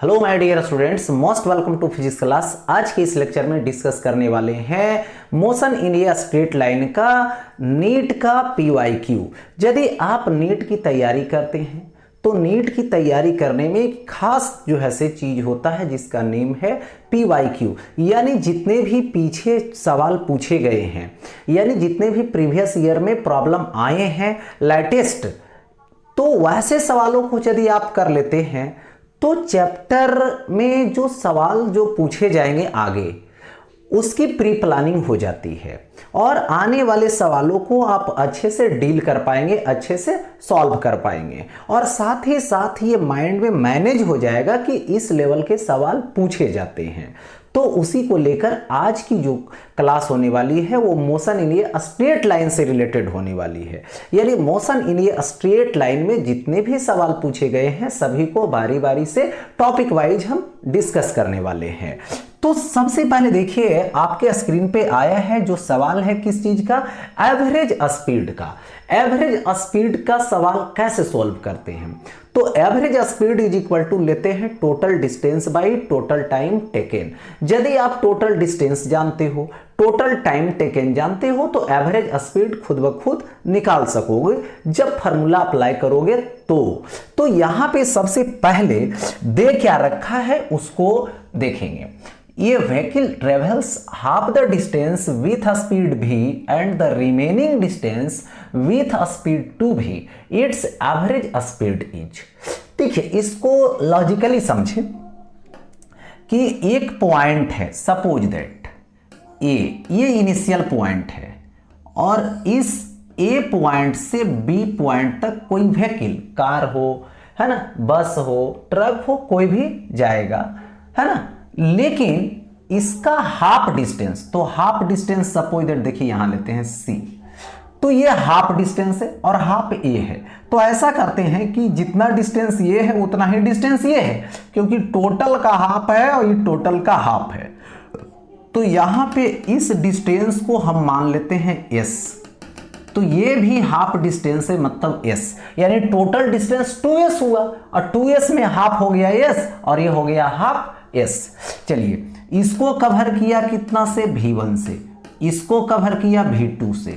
Hello my dear students, most welcome to physics class. आज के इस लेक्चर में डिस्कस करने वाले हैं motion in a straight line का नीट का PYQ। यदि आप नीट की तैयारी करते हैं तो नीट की तैयारी करने में एक खास जो है से चीज होता है जिसका नेम है PYQ, यानी जितने भी पीछे सवाल पूछे गए हैं, यानी जितने भी प्रीवियस ईयर में प्रॉब्लम आए हैं लेटेस्ट, तो वैसे सवालों को यदि आप कर लेते हैं तो चैप्टर में जो सवाल जो पूछे जाएंगे आगे उसकी प्री प्लानिंग हो जाती है और आने वाले सवालों को आप अच्छे से डील कर पाएंगे, अच्छे से सॉल्व कर पाएंगे और साथ ही साथ ये माइंड में मैनेज हो जाएगा कि इस लेवल के सवाल पूछे जाते हैं। तो उसी को लेकर आज की जो क्लास होने वाली है वो motion in a straight line से रिलेटेड होने वाली है। यानी motion in a straight line में जितने भी सवाल पूछे गए हैं सभी को बारी बारी से टॉपिक वाइज हम डिस्कस करने वाले हैं। तो सबसे पहले देखिए आपके स्क्रीन पे आया है जो सवाल है किस चीज का, एवरेज स्पीड का। एवरेज स्पीड का सवाल कैसे सॉल्व करते हैं, तो average speed is equal to लेते हैं total distance by total time taken. यदि आप टोटल डिस्टेंस जानते हो, टोटल टाइम टेकन जानते हो तो एवरेज स्पीड खुद ब खुद निकाल सकोगे जब फार्मूला अप्लाई करोगे। तो यहां पे सबसे पहले दे क्या रखा है उसको देखेंगे। ये vehicle travels half the distance with speed v and the remaining distance with speed 2v, it's average speed is. देखिए इसको लॉजिकली समझे कि एक पॉइंट है, सपोज दैट ये इनिशियल पॉइंट है और इस ए पॉइंट से बी पॉइंट तक कोई व्हीकल, कार हो, है ना, बस हो, ट्रक हो, कोई भी जाएगा, है ना, लेकिन इसका हाफ डिस्टेंस, तो हाफ डिस्टेंस सपोज दैट देखिए यहां लेते हैं C, तो ये हाफ डिस्टेंस है और हाफ ए है। तो ऐसा करते हैं कि जितना डिस्टेंस ये है उतना ही डिस्टेंस ये है, क्योंकि टोटल का हाफ है और ये टोटल का हाफ है। तो यहां पे इस डिस्टेंस को हम मान लेते हैं S, तो ये भी हाफ डिस्टेंस है मतलब S, यानी टोटल डिस्टेंस 2S हुआ और 2S में हाफ हो गया S और ये हो गया हाफ S। चलिए इसको कवर किया कितना से, V1 से, इसको कवर किया V2 से,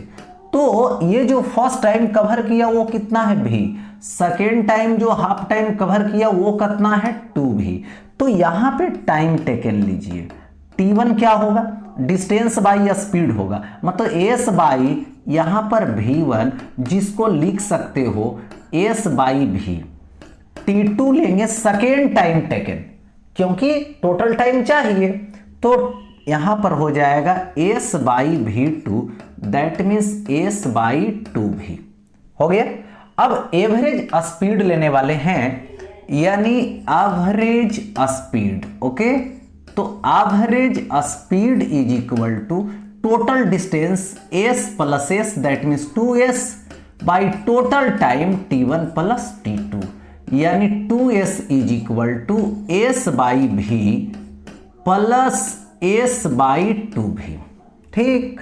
तो ये जो फर्स्ट टाइम कवर किया वो कितना है V, सेकेंड टाइम जो हाफ टाइम कवर किया वो कितना है 2V। तो यहां पे टाइम टेकन लीजिए, T1 क्या होगा, डिस्टेंस बाई स्पीड होगा, मतलब S बाई यहां पर V1 जिसको लिख सकते हो S बाई V। T2 लेंगे सेकेंड टाइम टेकन, क्योंकि टोटल टाइम चाहिए, तो यहां पर हो जाएगा S by V2, that means S by 2V हो गया। अब एवरेज स्पीड लेने वाले हैं, यानी एवरेज स्पीड, ओके। तो average speed is equal to total distance S plus S, that means 2S by total time T1 plus T2, यानी 2S is equal to S by V plus S by 2V। ठीक,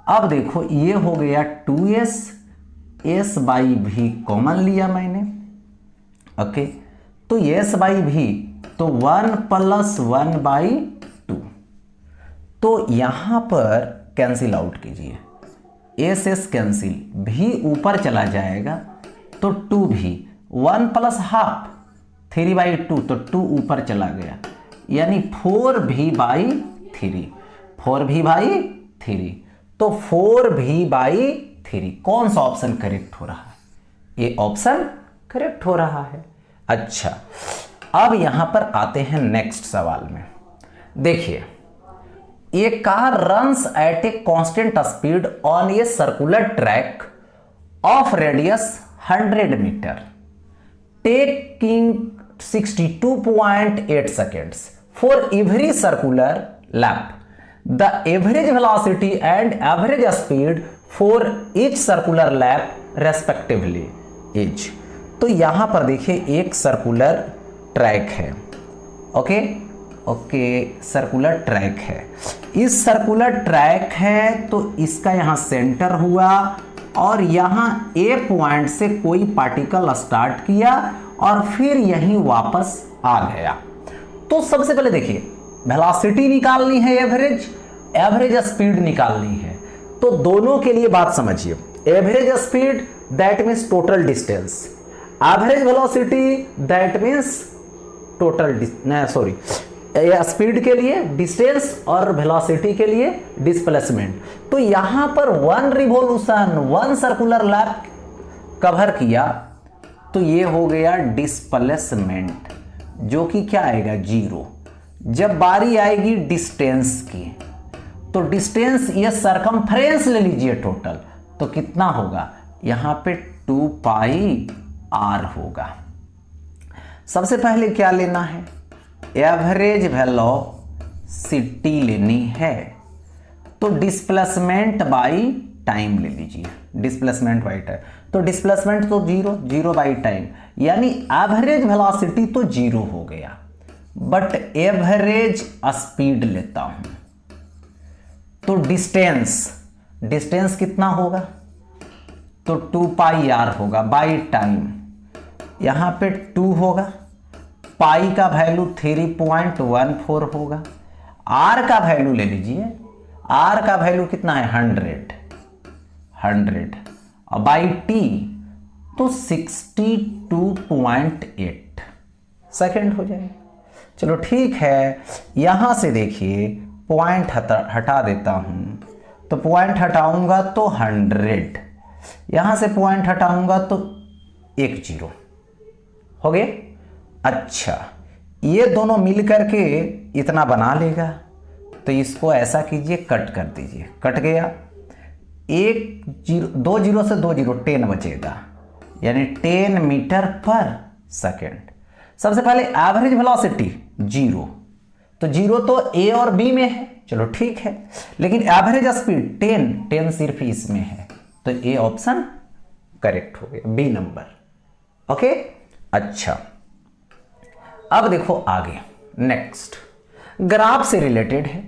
अब देखो ये हो गया 2S, S by V common लिया मैंने, okay. तो S बाई V तो 1 प्लस 1 बाई 2, तो यहां पर कैंसिल आउट कीजिए, S कैंसिल, V ऊपर चला जाएगा तो 2V, 1 प्लस हाफ 3 बाई 2, तो 2 ऊपर चला गया, यानी 4V बाई 3, 4V बाई 3, तो 4V बाई 3। कौन सा ऑप्शन करेक्ट हो रहा है, ये ऑप्शन करेक्ट हो रहा है। अच्छा, अब यहां पर आते हैं नेक्स्ट सवाल में। देखिए a car runs at a constant speed on a circular track of radius 100 metre taking 62.8 seconds for every circular lap. The average velocity and average speed for each circular lap respectively is। तो यहां पर देखिए एक circular track है, okay, circular track है। इस circular track है तो इसका यहां सेंटर हुआ और यहां ए पॉइंट से कोई पार्टिकल स्टार्ट किया और फिर यहीं वापस आ गया। तो सबसे पहले देखिए वेलोसिटी निकालनी है, एवरेज स्पीड निकालनी है। तो दोनों के लिए बात समझिए, average speed that means total distance, average velocity that means total speed के लिए डिस्टेंस और वेलोसिटी के लिए डिस्प्लेसमेंट। तो यहां पर 1 रिवॉल्यूशन 1 सर्कुलर लैप कवर किया तो ये हो गया डिस्प्लेसमेंट, जो कि क्या आएगा 0। जब बारी आएगी डिस्टेंस की, तो डिस्टेंस ये सरकमफ्रेंस ले लीजिए टोटल, तो कितना होगा यहां पे 2 पाई r होगा। सबसे पहले क्या लेना है, एवरेज वेलोसिटी लेनी है, तो डिस्प्लेसमेंट बाई टाइम ले लीजिए, डिस्प्लेसमेंट बाई टाइम। तो डिस्प्लेसमेंट तो 0 बाई टाइम, यानी एवरेज वेलोसिटी तो 0 हो गया, बट एवरेज स्पीड लेता हूं तो डिस्टेंस कितना होगा, तो 2 पाई r होगा बाई टाइम। यहां पे 2 होगा, पाई का वैल्यू 3.14 होगा, r का वैल्यू ले लीजिए, r का वैल्यू कितना है 100 और बाई t तो 62.8 सेकेंड हो जाएगा। चलो ठीक है, यहां से देखिए पॉइंट हटा देता हूं, तो पॉइंट हटाऊंगा तो 100, यहां से पॉइंट हटाऊंगा तो 1 0 हो गए। अच्छा, ये दोनों मिलकर के इतना बना लेगा, तो इसको ऐसा कीजिए कट कर दीजिए, कट गया, 2 0 से 2 0 10 बचेगा, यानी 10 मीटर पर सेकेंड। सबसे पहले एवरेज वेलोसिटी 0, तो 0 तो ए और बी में है, चलो ठीक है, लेकिन एवरेज स्पीड 10 सिर्फ इसमें है, तो ए ऑप्शन करेक्ट हो गया, बी नंबर। ओके, अच्छा अब देखो आगे, नेक्स्ट ग्राफ से रिलेटेड है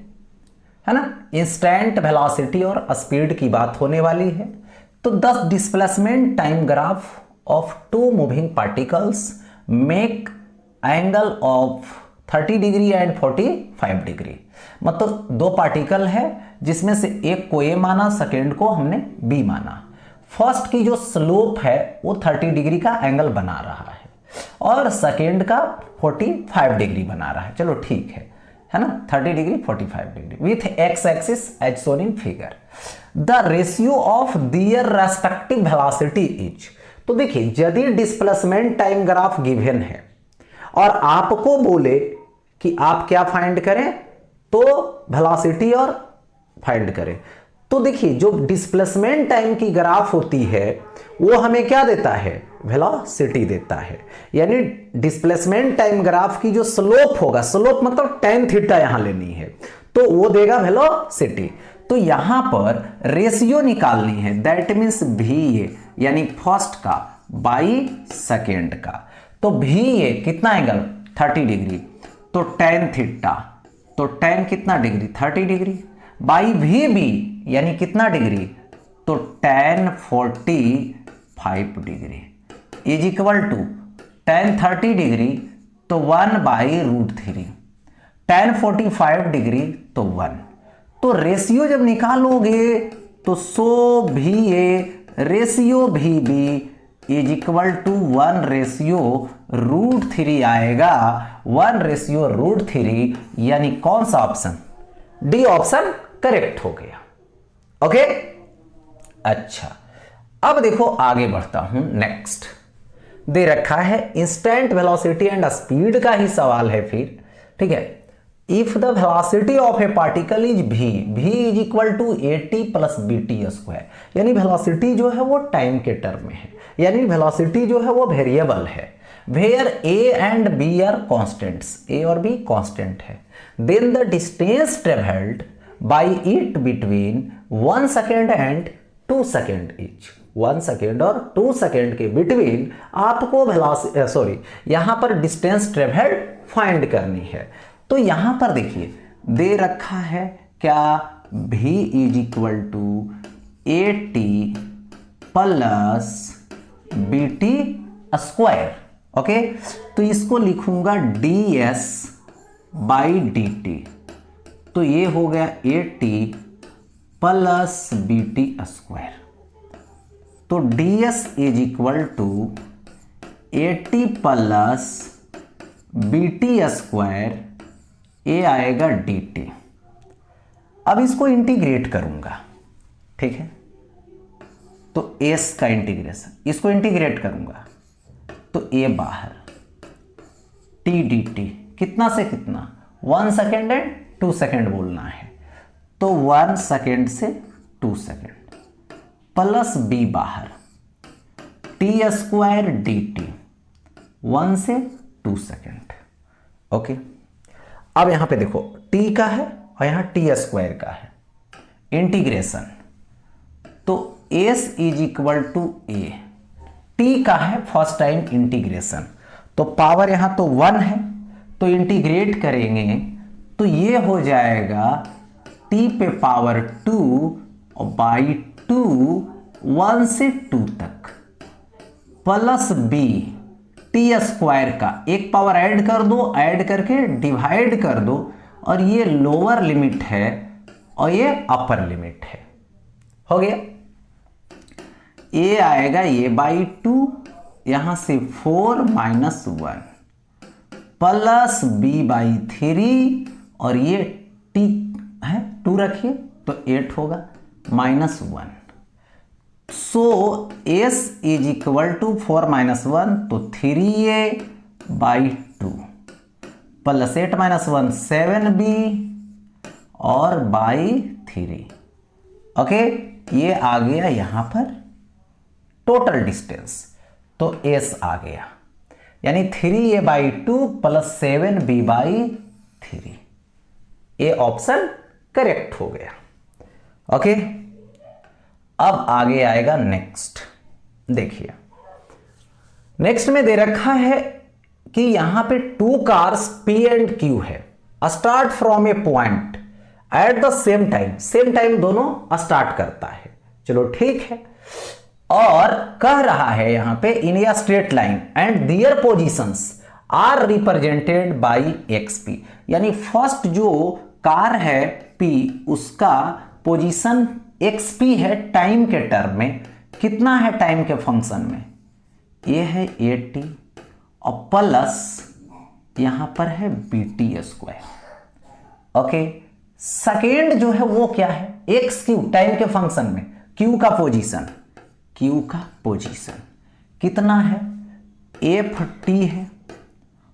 ना, इंस्टेंट वेलोसिटी और स्पीड की बात होने वाली है। तो 10 displacement time graph of 2 moving particles make angle of 30 degree and 45 degree. मतलब 2 पार्टिकल है जिसमें से एक को ए माना, सेकेंड को हमने बी माना। फर्स्ट की जो स्लोप है वो 30 डिग्री का एंगल बना रहा है और सेकेंड का 45 डिग्री बना रहा है, चलो ठीक है ना, 30 degree 45 degree with X axis as shown in figure. The ratio of their respective velocity is. तो देखिए यदि डिस्प्लेसमेंट टाइम ग्राफ गिवन है और आपको बोले कि आप क्या फाइंड करें, तो वेलोसिटी और फाइंड करें, तो देखिए जो डिस्प्लेसमेंट टाइम की ग्राफ होती है वो हमें क्या देता है, वेलोसिटी देता है। यानी डिस्प्लेसमेंट टाइम ग्राफ की जो स्लोप होगा, स्लोप मतलब tan थीटा यहां लेनी है, तो वो देगा वेलोसिटी। तो यहां पर रेशियो निकालनी है, दैट मीन्स VA यानी फर्स्ट का बाई सेकेंड का। तो VA कितना एंगल 30 डिग्री, तो tan थीटा, तो tan कितना डिग्री 30 डिग्री बाई VB यानी कितना डिग्री, तो tan 45 degree is equal to tan 30 degree तो 1/√3, tan 45 डिग्री तो 1। तो रेशियो जब निकालोगे तो 100 VA ratio VB is equal to 1/√3 आएगा, 1/√3, यानी कौन सा ऑप्शन, डी ऑप्शन करेक्ट हो गया। ओके, अच्छा अब देखो आगे बढ़ता हूं, नेक्स्ट दे रखा है इंस्टेंट वेलोसिटी एंड स्पीड का ही सवाल है फिर, ठीक है। If the velocity of a particle is v is equal to AT plus BT square, यानी वेलोसिटी जो है वो टाइम के टर्म में है, यानी वेलोसिटी जो है वो वेरिएबल है, where A and B are constants, A और B कॉन्स्टेंट है, then the distance travelled by it between 1 second and 2 second each, 1 second और 2 सेकेंड के बिटवीन आपको वेलोसिटी यहां पर डिस्टेंस ट्रेवल्ड फाइंड करनी है। तो यहां पर देखिए दे रखा है क्या, v is equal to AT plus BT square. Okay, तो इसको लिखूंगा ds बाई डी टी, तो ये हो गया A T plus B T square. तो D S is equal to A T plus B T square, ये आएगा डी टी। अब इसको इंटीग्रेट करूंगा, ठीक है, तो एस का इंटीग्रेशन, इसको इंटीग्रेट करूंगा तो ए बाहर, टी डी टी, कितना से कितना, 1 सेकेंड एंड 2 सेकेंड बोलना है, तो 1 सेकेंड से 2 सेकेंड प्लस बी बाहर, टी स्क्वायर डी टी, 1 से 2 सेकेंड। ओके, अब यहां पे देखो टी का है और यहां टी स्क्वायर का है, इंटीग्रेशन, तो S is equal to A, T का है फर्स्ट टाइम इंटीग्रेशन, तो पावर यहां तो 1 है, तो इंटीग्रेट करेंगे तो ये हो जाएगा टी पे पावर 2 और बाई 2, 1 से 2 तक, प्लस बी टी स्क्वायर का एक पावर ऐड कर दो, ऐड करके डिवाइड कर दो, और ये लोअर लिमिट है और ये अपर लिमिट है, हो गया। ए आएगा ये बाई 2, यहां से 4 माइनस 1 प्लस बी बाई 3, और ये टी है 2 रखिए तो 8 होगा, minus 1। So S is equal to 4 minus 1, तो 3a by 2 plus 8 minus 1 7b और बाई 3। ओके, ये आ गया यहां पर टोटल डिस्टेंस, तो एस आ गया, यानी 3a by 2 plus 7b by 3, ये ऑप्शन करेक्ट हो गया। ओके, अब आगे आएगा नेक्स्ट। देखिए नेक्स्ट में दे रखा है कि यहां पे 2 कार्स P एंड Q है, start from A point at the same time दोनों स्टार्ट करता है, चलो ठीक है, और कह रहा है यहां पे in a straight line and their positions are represented by XP, यानी फर्स्ट जो कार है P, उसका पोजीशन XP है टाइम के टर्म में, कितना है टाइम के फंक्शन में, ये है 80 और प्लस यहां पर है BT स्क्वायर। ओके, सेकेंड जो है वो क्या है, XQ टाइम के फंक्शन में, Q का पोजीशन कितना है, FT है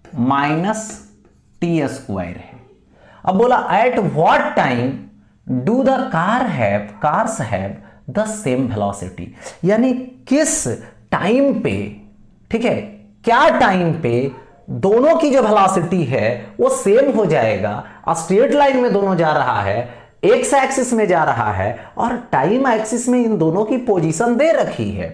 माइनस टी स्क्वायर है। अब बोला at what time do the cars have the same velocity, यानी किस टाइम पे, ठीक है, क्या टाइम पे दोनों की जो वेलोसिटी है वो सेम हो जाएगा। स्ट्रेट लाइन में दोनों जा रहा है, एक्स एक्सिस में जा रहा है, और टाइम एक्सिस में इन दोनों की पोजीशन दे रखी है,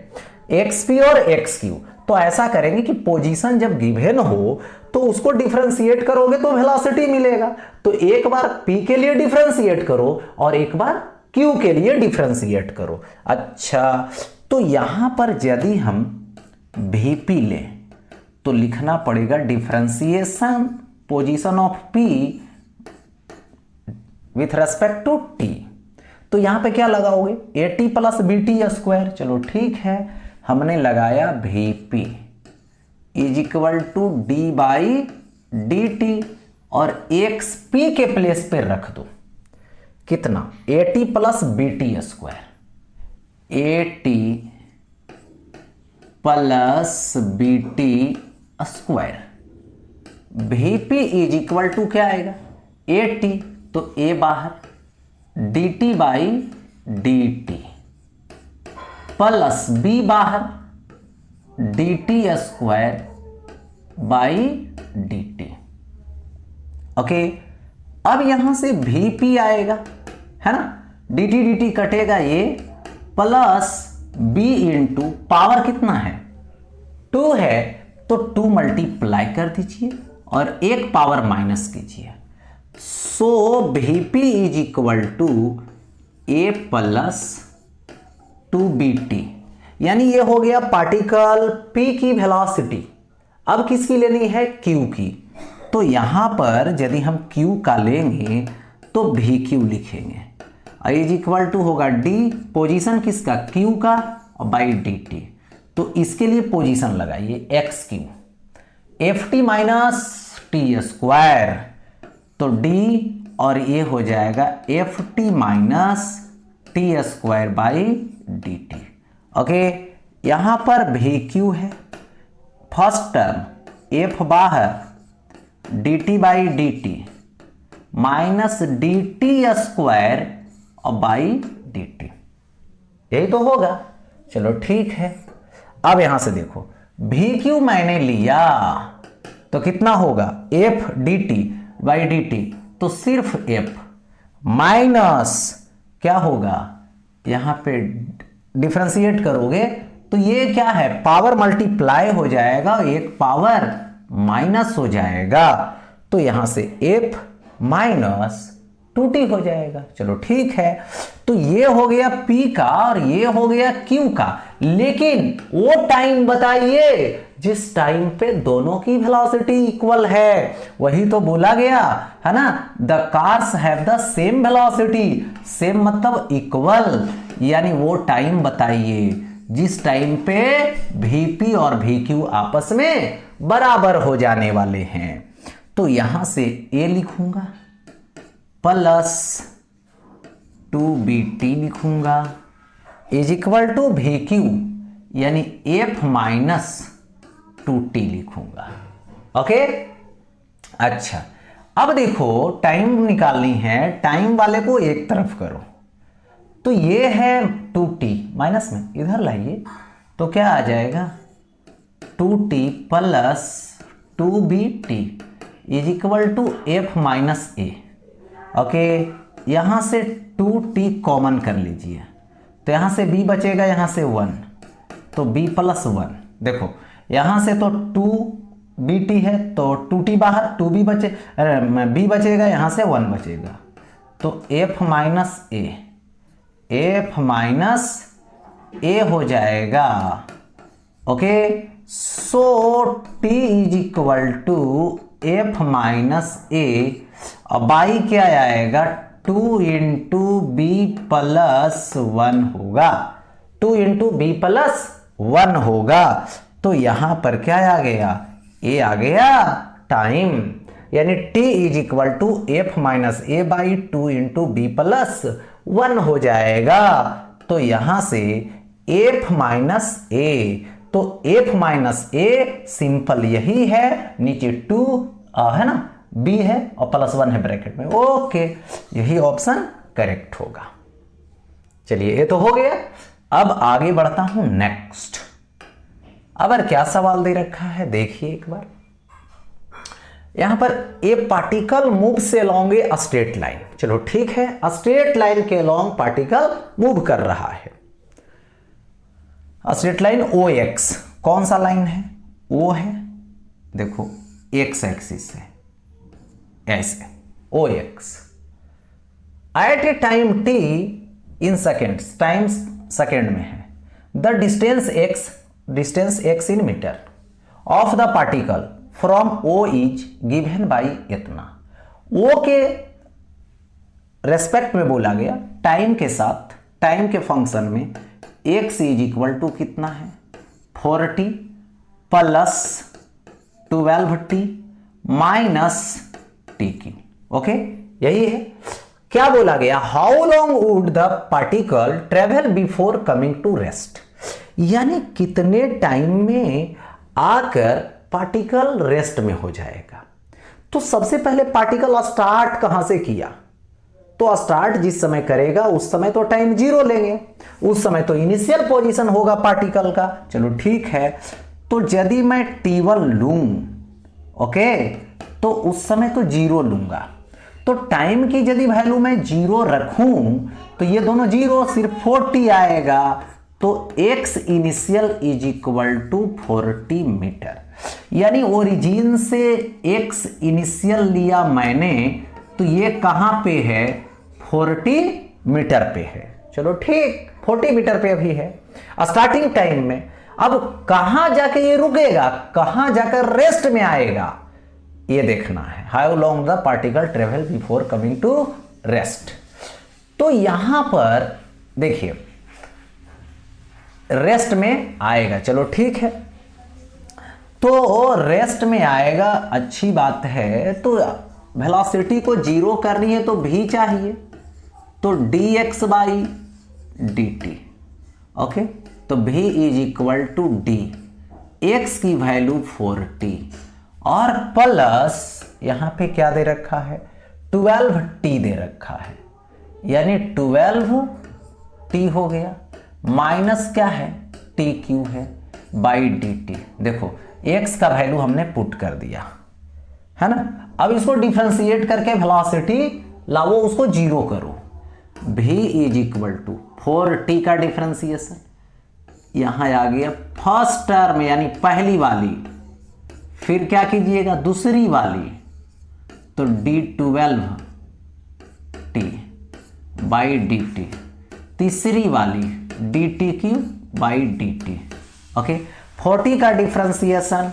XP और XQ। तो ऐसा करेंगे कि पोजीशन जब गिवन हो तो उसको डिफरेंशिएट करोगे तो वेलोसिटी मिलेगा, तो एक बार P के लिए डिफरेंशिएट करो और एक बार Q के लिए डिफरेंशिएट करो। अच्छा, तो यहां पर यदि हम VP लें तो लिखना पड़ेगा differentiation position of P with respect to T। तो यहां पे क्या लगाओगे, AT प्लस BT स्क्वायर, चलो ठीक है, हमने लगाया VP is equal to D by DT, और XP के प्लेस पे रख दो कितना, AT plus BT square, AT plus BT square, VP is equal to क्या आएगा, AT, तो A बाहर DT by DT plus B बाहर DT square by DT। Okay, अब यहां से VP आएगा, है ना, DT कटेगा ये, प्लस B इंटू पावर कितना है 2 है, तो 2 मल्टीप्लाई कर दीजिए और एक पावर माइनस कीजिए। So VP is equal to A plus 2BT, यानी ये हो गया पार्टिकल P की वेलोसिटी। अब किसकी लेनी है, Q की, तो यहां पर यदि हम Q का लेंगे तो VQ लिखेंगे, इज इक्वल टू होगा D, पोजीशन किसका, Q का, और बाई dt। तो इसके लिए पोजीशन लगाइए XQ, FT minus T square, तो D और ये हो जाएगा FT minus T square by dt। Okay, यहां पर VQ है, फर्स्ट टर्म F बाहर dt by dt minus dt square और बाई dt, यही तो होगा। चलो ठीक है, अब यहां से देखो VQ मैंने लिया तो कितना होगा, F dt बाई dt, तो सिर्फ F माइनस क्या होगा, यहां पे डिफरेंशिएट करोगे तो ये क्या है, पावर मल्टीप्लाई हो जाएगा, एक पावर माइनस हो जाएगा, तो यहां से F माइनस 2t हो जाएगा। चलो ठीक है, तो ये हो गया P का और ये हो गया Q का, लेकिन वो टाइम बताइए जिस टाइम पे दोनों की वेलोसिटी इक्वल है, वही तो बोला गया है ना, the cars have the same velocity, same मतलब इक्वल, यानी वो टाइम बताइए जिस टाइम पे VP और VQ आपस में बराबर हो जाने वाले हैं। तो यहां से A लिखूंगा प्लस 2BT लिखूंगा इज इक्वल टू VQ, यानी F माइनस 2T लिखूंगा। ओके, अच्छा अब देखो टाइम निकालनी है, टाइम वाले को एक तरफ करो, तो ये है 2T माइनस में इधर लाइए, तो क्या आ जाएगा 2T plus 2BT is equal to F minus A। Okay, यहां से 2T कॉमन कर लीजिए, तो यहां से B बचेगा, यहां से 1, तो B प्लस 1, देखो यहां से तो 2BT है तो 2T बाहर, 2B बचे, B बचेगा, यहां से 1 बचेगा, तो F minus A, F minus A हो जाएगा। Okay, so T is equal to F minus A, और बाई क्या आएगा 2 इंटू बी प्लस 1 होगा, 2 इंटू बी प्लस 1 होगा, तो यहां पर क्या आ गया, A आ गया टाइम, यानी T is equal to F minus A by 2 into B plus 1 हो जाएगा। तो यहां से F माइनस A, तो F माइनस A सिंपल यही है, नीचे 2 है ना, B है और प्लस 1 है ब्रैकेट में। ओके, यही ऑप्शन करेक्ट होगा। चलिए ये तो हो गया, अब आगे बढ़ता हूं नेक्स्ट। अब क्या सवाल दे रखा है देखिए एक बार, यहां पर ए पार्टिकल मूव्स अलोंग ए स्ट्रेट लाइन। चलो ठीक है, स्ट्रेट लाइन के अलोंग पार्टिकल मूव कर रहा है। स्ट्रेट लाइन OX, कौन सा लाइन है, O है, देखो X एक्सिस है, ऐसे OX at a time T in seconds, time second में है। The distance x in metre of the particle from O is given by इतना। O के रेस्पेक्ट में बोला गया, टाइम के साथ, टाइम के फंक्शन में x इज इक्वल टू कितना है 40 plus 12t minus TQ। Okay, यही है। क्या बोला गया, how long would the particle travel before coming to rest, यानी कितने टाइम में आकर पार्टिकल रेस्ट में हो जाएगा। तो सबसे पहले पार्टिकल स्टार्ट कहां से किया, तो स्टार्ट जिस समय करेगा उस समय तो टाइम 0 लेंगे, उस समय तो इनिशियल पोजीशन होगा पार्टिकल का। चलो ठीक है, तो यदि मैं T1 लूं, ओके, तो उस समय तो 0 लूंगा, तो टाइम की यदि वैल्यू मैं 0 रखूं तो ये दोनों 0, सिर्फ 40 आएगा, तो x initial is equal to 40 metre, यानी ओरिजिन से x इनिशियल लिया मैंने, तो ये कहां पे है 40 मीटर पे है। चलो ठीक, 40 मीटर पे अभी है स्टार्टिंग टाइम में। अब कहां जाके ये रुकेगा, कहां जाकर रेस्ट में आएगा, ये देखना है, how long the particle travel before coming to rest. तो यहां पर देखिए रेस्ट में आएगा, चलो ठीक है, तो रेस्ट में आएगा, अच्छी बात है। तो वेलोसिटी को जीरो करनी है तो v चाहिए, तो dx बाई dt। ओके, तो v is equal to D, x की वैल्यू 4t और प्लस यहां पे क्या दे रखा है, 12t दे रखा है, यानी 12t हो गया, माइनस क्या है, टी क्यू है बाई डी टी। देखो x का वैल्यू हमने पुट कर दिया है ना। अब इसको डिफरेंशिएट करके वेलोसिटी लाओ, उसको जीरो करो, v is equal to 4t का डिफरेंशिएशन यहां आ गया फर्स्ट टर्म यानी पहली वाली, फिर क्या कीजिएगा दूसरी वाली, तो d12t बाई डी टी, तीसरी वाली dt³ बाई dt। ओके, 40 का डिफरेंशिएशन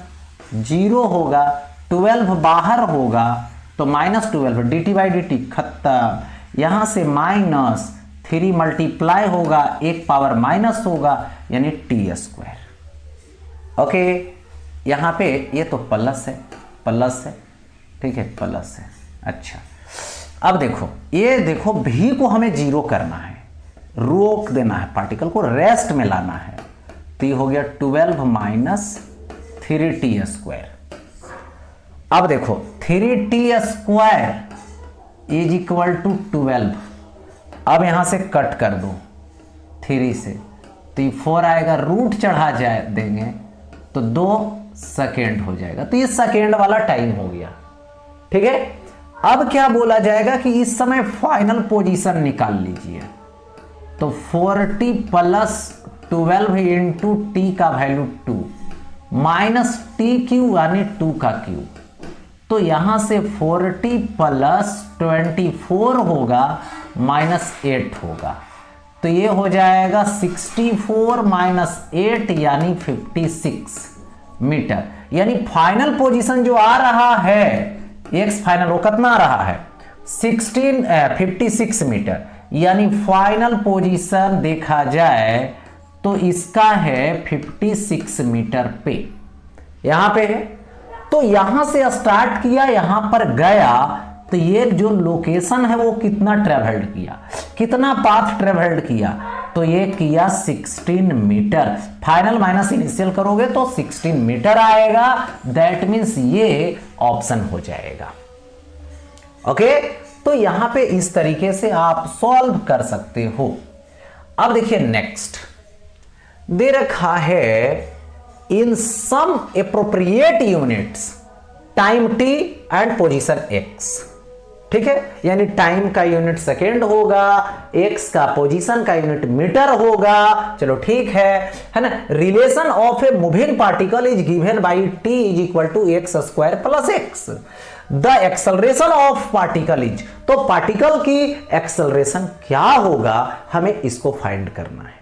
जीरो होगा, 12 बाहर होगा तो -12 dt बाई dt खत्म, यहां से -3 मल्टीप्लाई होगा, एक पावर माइनस होगा यानी t²। ओके, यहां पे ये तो प्लस है, ठीक है, प्लस है। अच्छा, अब देखो ये देखो v को हमें जीरो करना है, रोक देना है, पार्टिकल को रेस्ट में लाना है, तो ये हो गया 12 माइनस 3t²। अब देखो 3t² इज इक्वल टू 12, अब यहां से कट कर दो 3 से, तो ये 4 आएगा, रूट चढ़ा जाए देंगे तो 2 सेकेंड हो जाएगा, तो ये सेकेंड वाला टाइम हो गया। ठीक है, अब क्या बोला जाएगा कि इस समय फाइनल पोजीशन निकाल लीजिए, तो 4t प्लस 12 इंटू टी का वैल्यू 2 माइनस t³ यानी 2 का क्यूब, तो यहां से 4t प्लस 24 होगा माइनस 8 होगा, तो ये हो जाएगा 64 माइनस 8 यानी 56 मीटर। यानी फाइनल पोजीशन जो आ रहा है एक्स फाइनल, वो कितना आ रहा है 56 मीटर, यानी फाइनल पोजीशन देखा जाए तो इसका है 56 मीटर पे, यहां पे है। तो यहां से स्टार्ट किया, यहां पर गया, तो ये जो लोकेशन है वो कितना ट्रेवल्ड किया, कितना पाथ ट्रेवल्ड किया, तो ये किया 16 मीटर। फाइनल माइनस इनिशियल करोगे तो 16 मीटर आएगा, दैट मीन्स ये ऑप्शन हो जाएगा। ओके, तो यहां पे इस तरीके से आप सॉल्व कर सकते हो। अब देखिए नेक्स्ट दे रखा है in some appropriate units time t and position x। ठीक है, यानी टाइम का यूनिट सेकेंड होगा, x का पोजीशन का यूनिट मीटर होगा, चलो ठीक है ना। Relation of a moving particle is given by t is equal to x² plus x। The acceleration of particle is, तो पार्टिकल की एक्सेलरेशन क्या होगा, हमें इसको फाइंड करना है।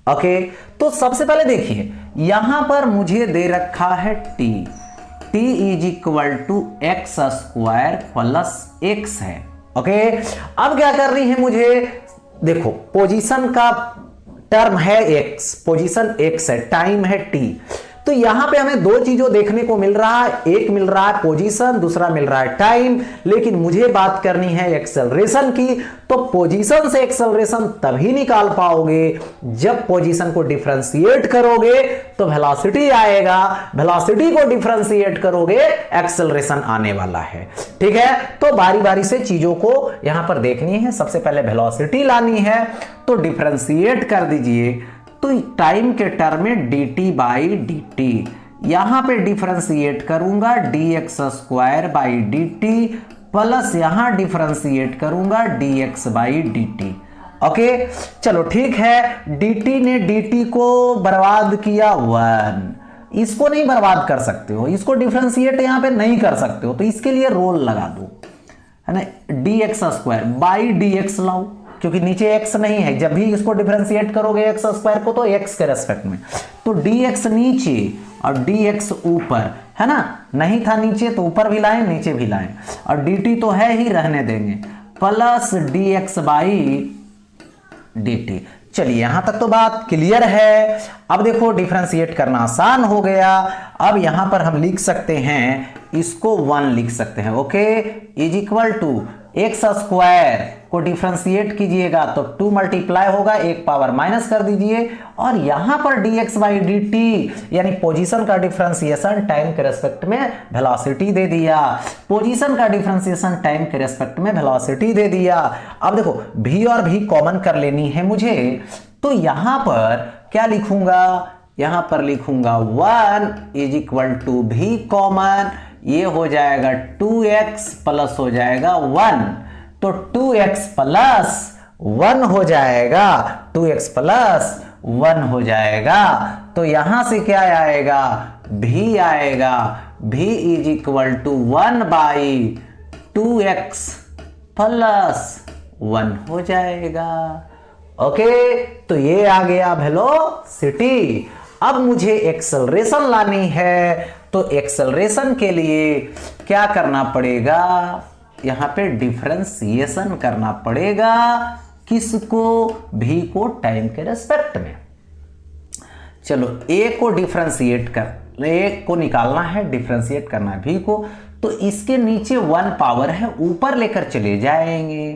ओके, तो सबसे पहले देखिए यहां पर मुझे दे रखा है t is equal to x² plus x है। ओके, अब क्या कर रही है मुझे, देखो पोजीशन का टर्म है x, पोजीशन x है, टाइम है t, तो यहां पे हमें दो चीजों देखने को मिल रहा है, एक मिल रहा है पोजीशन, दूसरा मिल रहा है टाइम, लेकिन मुझे बात करनी है एक्सेलरेशन की। तो पोजीशन से एक्सेलरेशन तभी निकाल पाओगे जब पोजीशन को डिफरेंशिएट करोगे तो वेलोसिटी आएगा, वेलोसिटी को डिफरेंशिएट करोगे एक्सेलरेशन आने वाला है। ठीक है, तो बारी बारी से चीजों को यहां पर देखनी है। सबसे पहले वेलोसिटी लानी है, तो डिफरेंशिएट कर दीजिए, तो टाइम के टर्म में dt बाई dt, यहां पे डिफरेंशिएट करूंगा dx² बाई dt प्लस यहां डिफरेंशिएट करूंगा dx बाई dt। ओके, चलो ठीक है, dt ने dt को बर्बाद किया 1, इसको नहीं बर्बाद कर सकते हो, इसको डिफरेंशिएट यहां पे नहीं कर सकते हो, तो इसके लिए रोल लगा दो, है ना, dx² बाई dx लाओ, क्योंकि नीचे x नहीं है, जब भी इसको डिफरेंशिएट करोगे x स्क्वायर को तो x के रेस्पेक्ट में, तो dx नीचे और dx ऊपर, है ना, नहीं था नीचे तो ऊपर भी लाएं नीचे भी लाएं, और dt तो है ही, रहने देंगे, प्लस dx बाई dt। चलिए यहां तक तो बात क्लियर है। अब देखो डिफरेंशिएट करना आसान हो गया। अब यहां पर हम लिख सकते हैं, इसको 1 लिख सकते हैं, okay, is equal to X square को डिफरेंशिएट कीजिएगा तो 2 मल्टीप्लाई होगा, एक पावर माइनस कर दीजिए, और यहां पर dx बाई dt यानी पोजीशन का डिफरेंशिएशन टाइम के रेस्पेक्ट में वेलोसिटी दे दिया, पोजीशन का डिफरेंशिएशन टाइम के रेस्पेक्ट में वेलोसिटी दे दिया। अब देखो v और v कॉमन कर लेनी है मुझे, तो यहां पर क्या लिखूंगा, यहां पर लिखूंगा 1 is equal to v common, ये हो जाएगा 2x प्लस हो जाएगा 1, तो 2x प्लस 1 हो जाएगा, 2x प्लस 1 हो जाएगा, तो यहां से क्या आएगा, v आएगा, v is equal to 1 by 2x plus 1 हो जाएगा। ओके, तो ये आ गया वेलोसिटी। अब मुझे एक्सेलरेशन लानी है, तो एक्सेलरेशन के लिए क्या करना पड़ेगा, यहां पे डिफरेंशिएशन करना पड़ेगा, किसको, v को टाइम के रेस्पेक्ट में। चलो a को डिफरेंशिएट कर, a को निकालना है, डिफरेंशिएट करना है v को, तो इसके नीचे 1 पावर है, ऊपर लेकर चले जाएंगे,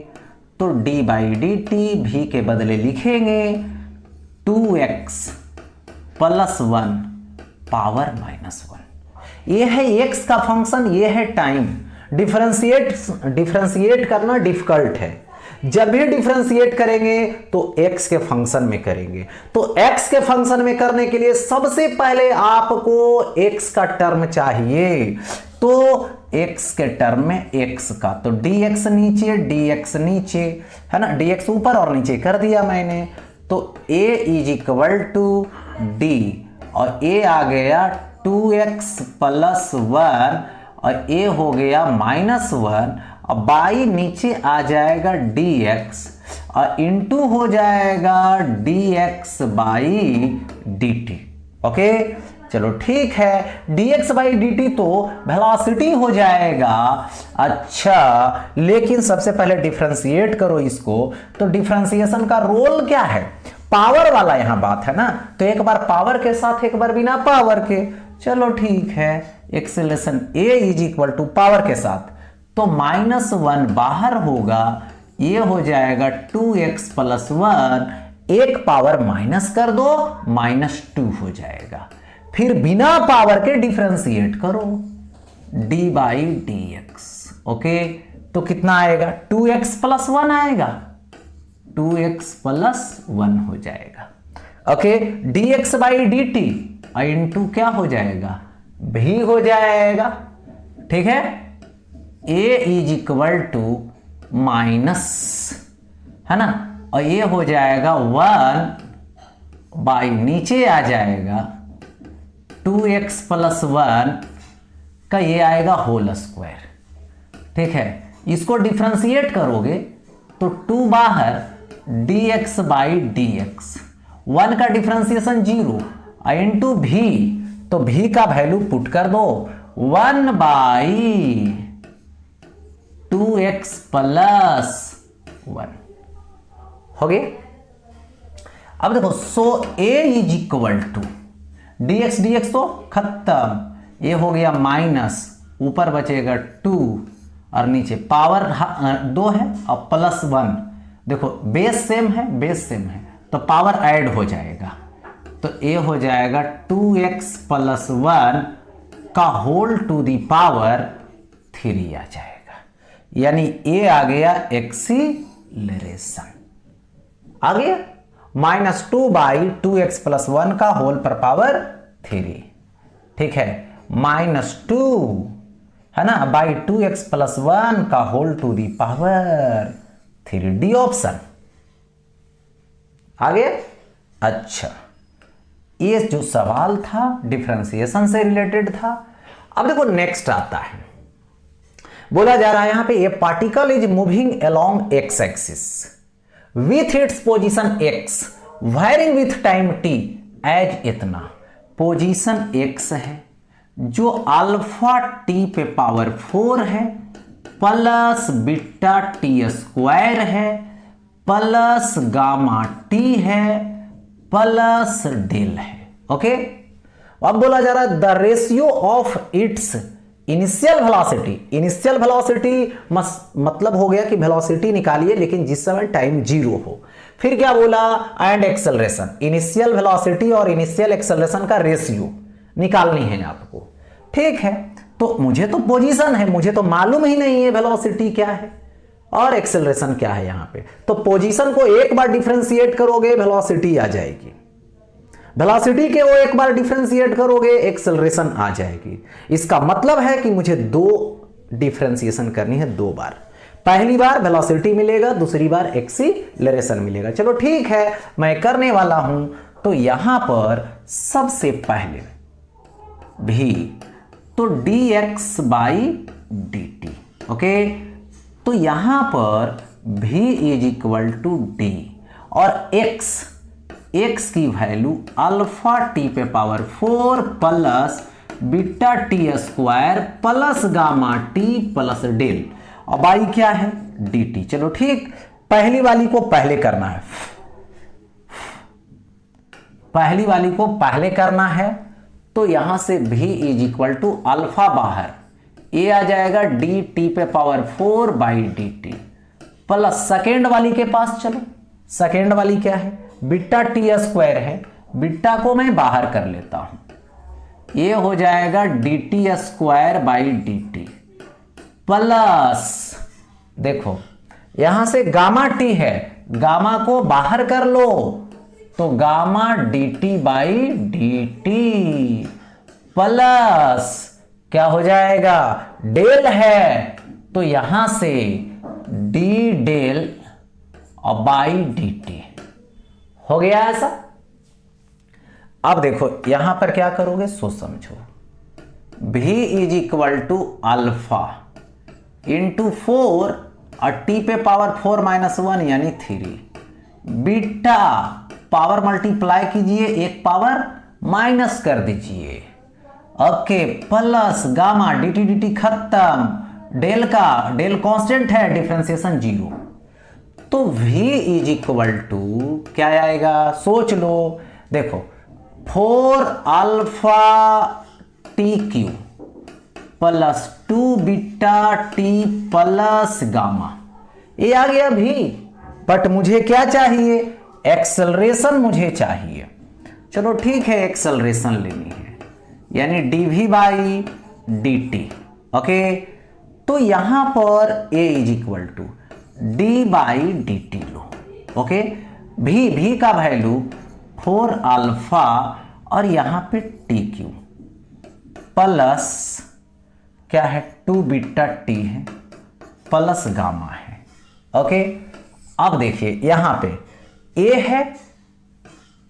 तो d by D T v के बदले लिखेंगे 2x प्लस 1 पावर माइनस 1। ये है x का फंक्शन, ये है टाइम। डिफरेंशिएट करना डिफिकल्ट है, जब भी डिफरेंशिएट करेंगे तो x के फंक्शन में करेंगे, तो x के फंक्शन में करने के लिए सबसे पहले आपको x का टर्म चाहिए, तो x के टर्म में x का, तो dx नीचे, है ना, dx ऊपर और नीचे कर दिया मैंने, तो a is equal to d, और a आ गया 2x प्लस 1 और a हो गया -1, और बाई नीचे आ जाएगा dx और इनटू हो जाएगा dx बाई dt। ओके, चलो ठीक है, dx बाई dt तो वेलोसिटी हो जाएगा। अच्छा, लेकिन सबसे पहले डिफरेंशिएट करो इसको, तो डिफरेंशिएशन का रोल क्या है, पावर वाला यहां बात है ना, तो एक बार पावर के साथ एक बार बिना पावर के। चलो ठीक है, acceleration a is equal to power के साथ, तो -1 बाहर होगा, ये हो जाएगा 2x प्लस 1, एक पावर माइनस कर दो, -2 हो जाएगा, फिर बिना पावर के डिफरेंशिएट करो, d बाई dx। ओके, तो कितना आएगा, 2x प्लस 1 आएगा, 2x प्लस 1 हो जाएगा। Okay, dx by dt into क्या हो जाएगा, v हो जाएगा, ठीक है, a is equal to minus, है ना, और ये हो जाएगा 1 बाई नीचे आ जाएगा 2x प्लस 1 का, ये आएगा होल स्क्वायर, ठीक है, इसको डिफरेंशिएट करोगे तो 2 बाहर dx बाई dx, 1 का डिफरेंशिएशन 0 इंटू v, तो v का वैल्यू पुट कर दो 1 बाई 2x प्लस 1 हो गए। अब देखो, so a is equal to dx तो खत्म, ये हो गया माइनस, ऊपर बचेगा 2 और नीचे पावर 2 है और प्लस 1, देखो बेस सेम है तो पावर ऐड हो जाएगा, तो a हो जाएगा 2x प्लस 1 का होल टू दी पावर 3 आ जाएगा, यानी a आ गया एक्सीलरेशन, आ गया -2 बाई 2x प्लस 1 का होल पर पावर 3, ठीक है, -2 है ना बाई 2x प्लस 1 का whole to the power 3, D option आ गया। अच्छा, ये जो सवाल था डिफरेंशिएशन से रिलेटेड था। अब देखो नेक्स्ट आता है, बोला जा रहा है यहां पे, ये particle is moving along X axis with its position x varying with time t as इतना। पोजीशन x है जो अल्फा t पे पावर 4 है प्लस बीटा टी स्क्वायर है प्लस गामा t है प्लस डेल है। ओके, अब बोला जा रहा है the ratio of its initial velocity. Initial velocity मतलब हो गया कि वेलोसिटी निकालिए लेकिन जिस समय टाइम 0 हो। फिर क्या बोला, एंड एक्सेलरेशन। इनिशियल वेलोसिटी और इनिशियल एक्सेलरेशन का रेशियो निकालनी है आपको। ठीक है, तो मुझे तो पोजीशन है, मुझे तो मालूम ही नहीं है वेलोसिटी क्या है और एक्सेलरेशन क्या है यहां पे। तो पोजीशन को एक बार डिफरेंशिएट करोगे वेलोसिटी आ जाएगी, वेलोसिटी के वो एक बार डिफरेंशिएट करोगे एक्सेलरेशन आ जाएगी। इसका मतलब है कि मुझे दो डिफरेंशिएशन करनी है, दो बार। पहली बार वेलोसिटी मिलेगा, दूसरी बार एक्सीलरेशन मिलेगा। चलो ठीक है, मैं करने वाला हूं। तो यहां पर सबसे पहले भी तो dx बाई dt। ओके, तो यहां पर v is equal to D और x की वैल्यू अल्फा टी पे power 4 plus beta T square plus gamma T plus del और बाई क्या है dt। चलो ठीक, पहली वाली को पहले करना है, पहली वाली को पहले करना है। तो यहां से v is equal to alpha बाहर, ए आ जाएगा डी टी पे power 4 by D T plus second वाली के पास चलो। सेकेंड वाली क्या है, बीटा टी स्क्वायर है, बीटा को मैं बाहर कर लेता हूं, ये हो जाएगा D T square by D T plus देखो यहां से गामा टी है, गामा को बाहर कर लो तो gamma D T by D T plus क्या हो जाएगा डेल है, तो यहां से डी डेल और बाई डी टी हो गया ऐसा। अब देखो यहां पर क्या करोगे सो समझो, v is equal to alpha into 4 और t पे पावर 4 माइनस 1 यानी 3, बीटा पावर मल्टीप्लाई कीजिए, एक पावर माइनस कर दीजिए, okay, plus gamma D T खत्म, डेल का डेल कांस्टेंट है, डिफरेंशिएशन 0। तो v इज इक्वल टू क्या आएगा सोच लो, देखो 4 alpha T cube plus 2 beta T plus gamma, ये आ गया v। बट मुझे क्या चाहिए, एक्सेलरेशन मुझे चाहिए। चलो ठीक है, एक्सेलरेशन लेनी है यानी dv बाई dt। ओके, तो यहां पर a is equal to d by D T लो। ओके, v का वैल्यू 4 अल्फा और यहां पे टी क्यू प्लस क्या है 2 बीटा टी है प्लस गामा है। ओके, अब देखिए यहां पे a है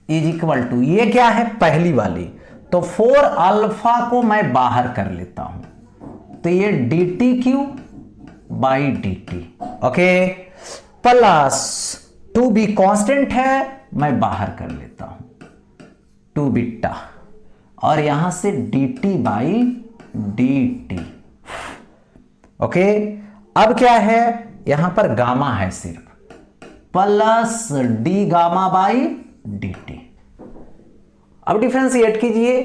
इज इक्वल टू, ये क्या है पहली वाली, तो 4 अल्फा को मैं बाहर कर लेता हूं तो ये D T Q by D T. Okay, plus 2b constant है मैं बाहर कर लेता हूं 2 बीटा और यहां से dt बाई dt। ओके, अब क्या है यहां पर गामा है सिर्फ, plus D gamma by dt। अब डिफरेंशिएट कीजिए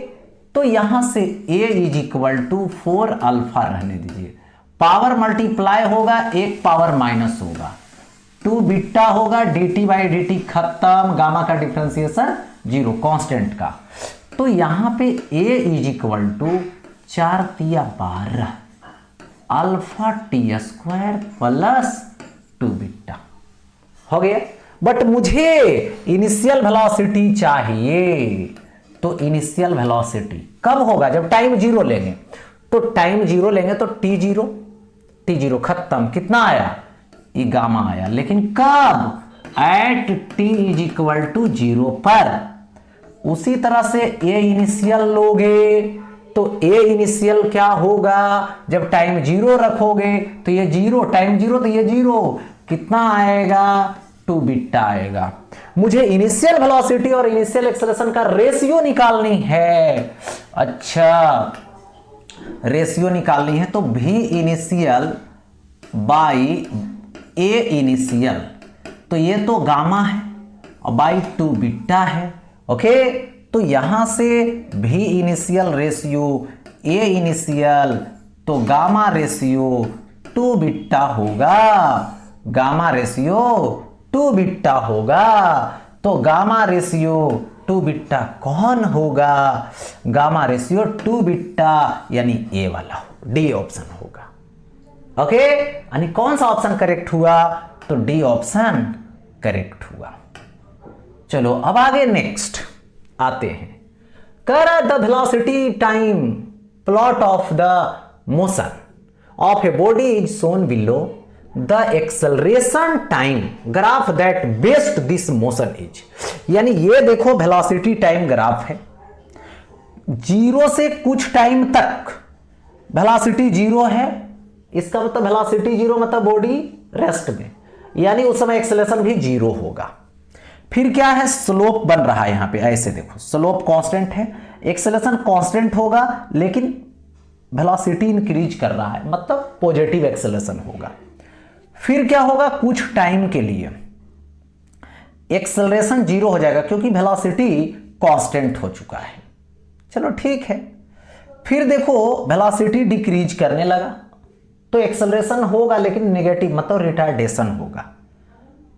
तो यहां से a is equal to 4 alpha रहने दीजिए, पावर मल्टीप्लाई होगा, एक पावर माइनस होगा, 2 बीटा होगा, dt बाई dt खत्म, गामा का डिफरेंशिएशन 0 कांस्टेंट का। तो यहां पे a इज इक्वल टू 4 तिया 12 alpha T square plus 2 beta हो गया। बट मुझे इनिशियल वेलोसिटी चाहिए, तो इनिशियल वेलोसिटी कब होगा जब टाइम 0 लेंगे, तो टाइम 0 लेंगे तो t0 खत्म, कितना आया ये गामा आया, लेकिन कब at t is equal to 0 पर। उसी तरह से a इनिशियल लोगे तो a इनिशियल क्या होगा जब टाइम 0 रखोगे तो ये 0, टाइम 0 तो ये 0, कितना आएगा टू बीटा आएगा। मुझे इनिशियल वेलोसिटी और इनिशियल एक्सेलरेशन का रेशियो निकालनी है। अच्छा, रेशियो निकालनी है तो v initial by a initial, तो ये तो गामा है और बाई टू बीटा है। ओके, तो यहां से v initial ratio a initial, तो गामा रेशियो टू बीटा होगा। गामा रेशियो टू बीटा होगा। तो गामा रेशियो टू बीटा कौन होगा? गामा रेशियो टू बीटा यानी ए वाला, डी ऑप्शन होगा। ओके, यानी कौन सा ऑप्शन करेक्ट हुआ? तो डी ऑप्शन करेक्ट हुआ। चलो अब आगे नेक्स्ट आते हैं। कर the velocity time plot of the motion of a body is Son below the acceleration time graph that based this motion is. यानी ये देखो वेलोसिटी टाइम ग्राफ है, जीरो से कुछ टाइम तक वेलोसिटी जीरो है, इसका मतलब वेलोसिटी जीरो मतलब बॉडी रेस्ट में, यानी उस समय एक्सेलरेशन भी जीरो होगा। फिर क्या है, स्लोप बन रहा है यहां पे, ऐसे देखो स्लोप कांस्टेंट है, एक्सेलरेशन कांस्टेंट होगा लेकिन वेलोसिटी इंक्रीज कर रहा है, मतलब पॉजिटिव एक्सेलरेशन होगा। फिर क्या होगा, कुछ टाइम के लिए एक्सेलरेशन जीरो हो जाएगा क्योंकि वेलोसिटी कांस्टेंट हो चुका है। चलो ठीक है। फिर देखो वेलोसिटी डिक्रीज करने लगा तो एक्सेलरेशन होगा लेकिन नेगेटिव, मतलब रिटार्डेशन होगा।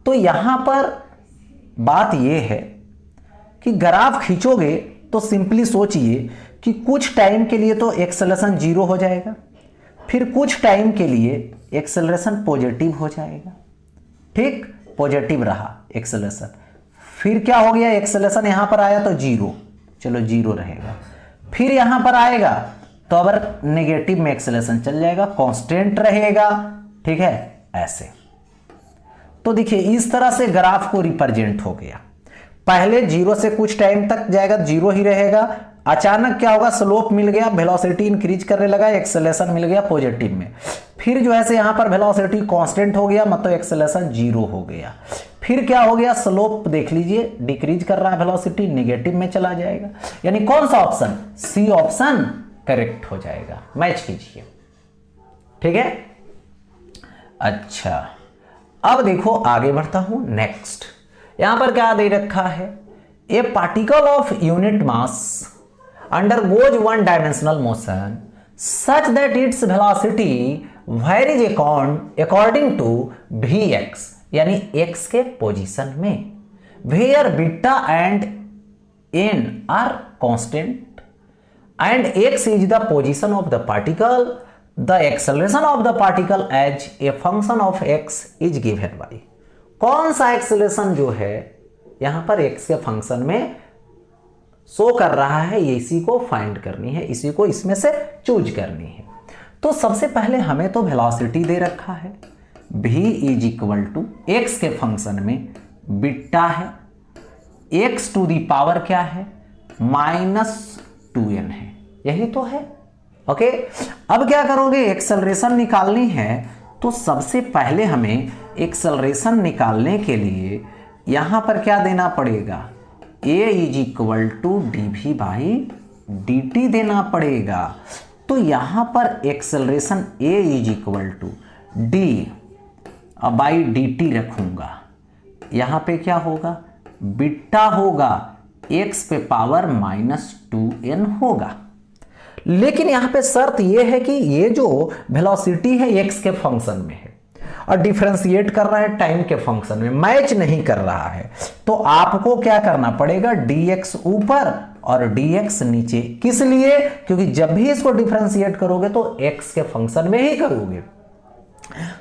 तो यहां पर बात यह है कि ग्राफ खींचोगे तो सिंपली सोचिए कि कुछ टाइम के लिए तो एक्सेलरेशन जीरो हो जाएगा, फिर कुछ टाइम के लिए एक्सेलरेशन पॉजिटिव हो जाएगा। ठीक, पॉजिटिव रहा एक्सेलरेशन, फिर क्या हो गया, एक्सेलरेशन यहां पर आया तो जीरो, चलो जीरो रहेगा। फिर यहां पर आएगा तो अब नेगेटिव में एक्सेलरेशन चल जाएगा, कांस्टेंट रहेगा। ठीक है, ऐसे। तो देखिए इस तरह से ग्राफ को रिप्रेजेंट हो गया। पहले जीरो से कुछ टाइम तक जाएगा, जीरो ही रहेगा, अचानक क्या होगा, स्लोप मिल गया, वेलोसिटी इंक्रीज करने लगा, एक्सेलरेशन मिल गया पॉजिटिव में। फिर जो है यहां पर वेलोसिटी कांस्टेंट हो गया, मतलब एक्सेलरेशन जीरो हो गया। फिर क्या हो गया, स्लोप देख लीजिए डिक्रीज कर रहा है, वेलोसिटी नेगेटिव में चला जाएगा। यानी कौन सा ऑप्शन, सी ऑप्शन करेक्ट हो जाएगा। मैच कीजिए। ठीक है, अच्छा अब देखो आगे बढ़ता हूं नेक्स्ट। यहां पर क्या दे रखा है, ए particle of unit mass undergoes one dimensional motion such that its velocity varies according to Vx, यानी x के पोजीशन में, where beta and n are constant and x is the position of the particle, the acceleration of the particle as a function of x is given by। कौन सा acceleration जो है यहां पर x के function में show कर रहा है, ये इसी को फाइंड करनी है, इसी को इसमें से चूज करनी है। तो सबसे पहले हमें तो वेलोसिटी दे रखा है, v is equal to X के फंक्शन में बीटा है, x टू दी पावर क्या है, -2n है, यही तो है। ओके, अब क्या करोगे, एक्सेलरेशन निकालनी है। तो सबसे पहले हमें एक्सेलरेशन निकालने के लिए यहां पर क्या देना पड़ेगा, a is equal to dv by dt देना पड़ेगा। तो यहां पर acceleration a is equal to d by dt रखूंगा, यहां पे क्या होगा, बीटा होगा, x पे पावर -2n होगा। लेकिन यहां पे शर्त यह है कि ये जो वेलोसिटी है x के फंक्शन में है और डिफरेंशिएट कर रहा है टाइम के फंक्शन में, मैच नहीं कर रहा है। तो आपको क्या करना पड़ेगा, dx ऊपर और dx नीचे। किस लिए, क्योंकि जब भी इसको डिफरेंशिएट करोगे तो x के फंक्शन में ही करोगे।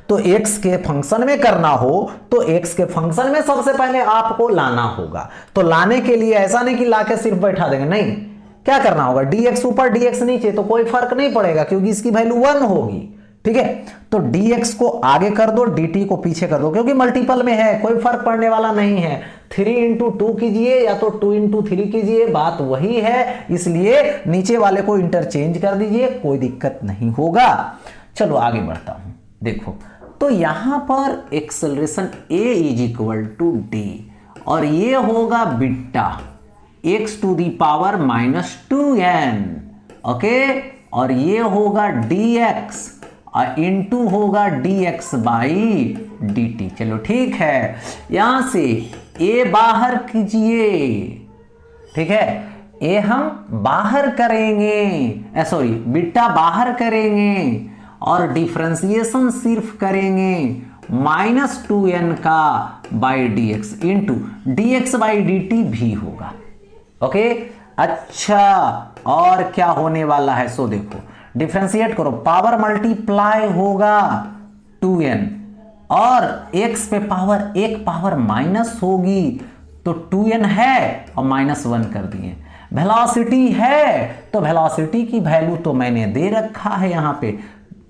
तो x के फंक्शन में करना हो तो x के फंक्शन में सबसे पहले आपको लाना होगा। तो लाने के लिए ऐसा नहीं कि लाके सिर्फ बैठा देंगे, नहीं, क्या करना होगा, dx ऊपर dx नीचे, तो कोई फर्क नहीं पड़ेगा क्योंकि इसकी वैल्यू 1 होगी। ठीक है, तो dx को आगे कर दो, dt को पीछे कर दो, क्योंकि मल्टीपल में है, कोई फर्क पड़ने वाला नहीं है। 3 इंटू 2 कीजिए या तो 2 इंटू 3 कीजिए, बात वही है, इसलिए नीचे वाले को इंटरचेंज कर दीजिए, कोई दिक्कत नहीं होगा। चलो आगे बढ़ता हूं। देखो तो यहां पर acceleration a is equal to D, और ये होगा beta x to the power -2n, okay, और ये होगा dx इंटू होगा dx बाई dt। चलो ठीक है, यहां से a बाहर कीजिए, ठीक है, ए हम बाहर करेंगे, सॉरी बीटा बाहर करेंगे, और डिफरेंशिएशन सिर्फ करेंगे -2n का by dx into dx by dt भी होगा, ओके। अच्छा, और क्या होने वाला है, सो देखो डिफरेंशिएट करो, पावर मल्टीप्लाई होगा 2n, और x पे पावर एक पावर माइनस होगी, तो 2n है और -1 कर दिए। वेलोसिटी है तो वेलोसिटी की वैल्यू तो मैंने दे रखा है यहां पे,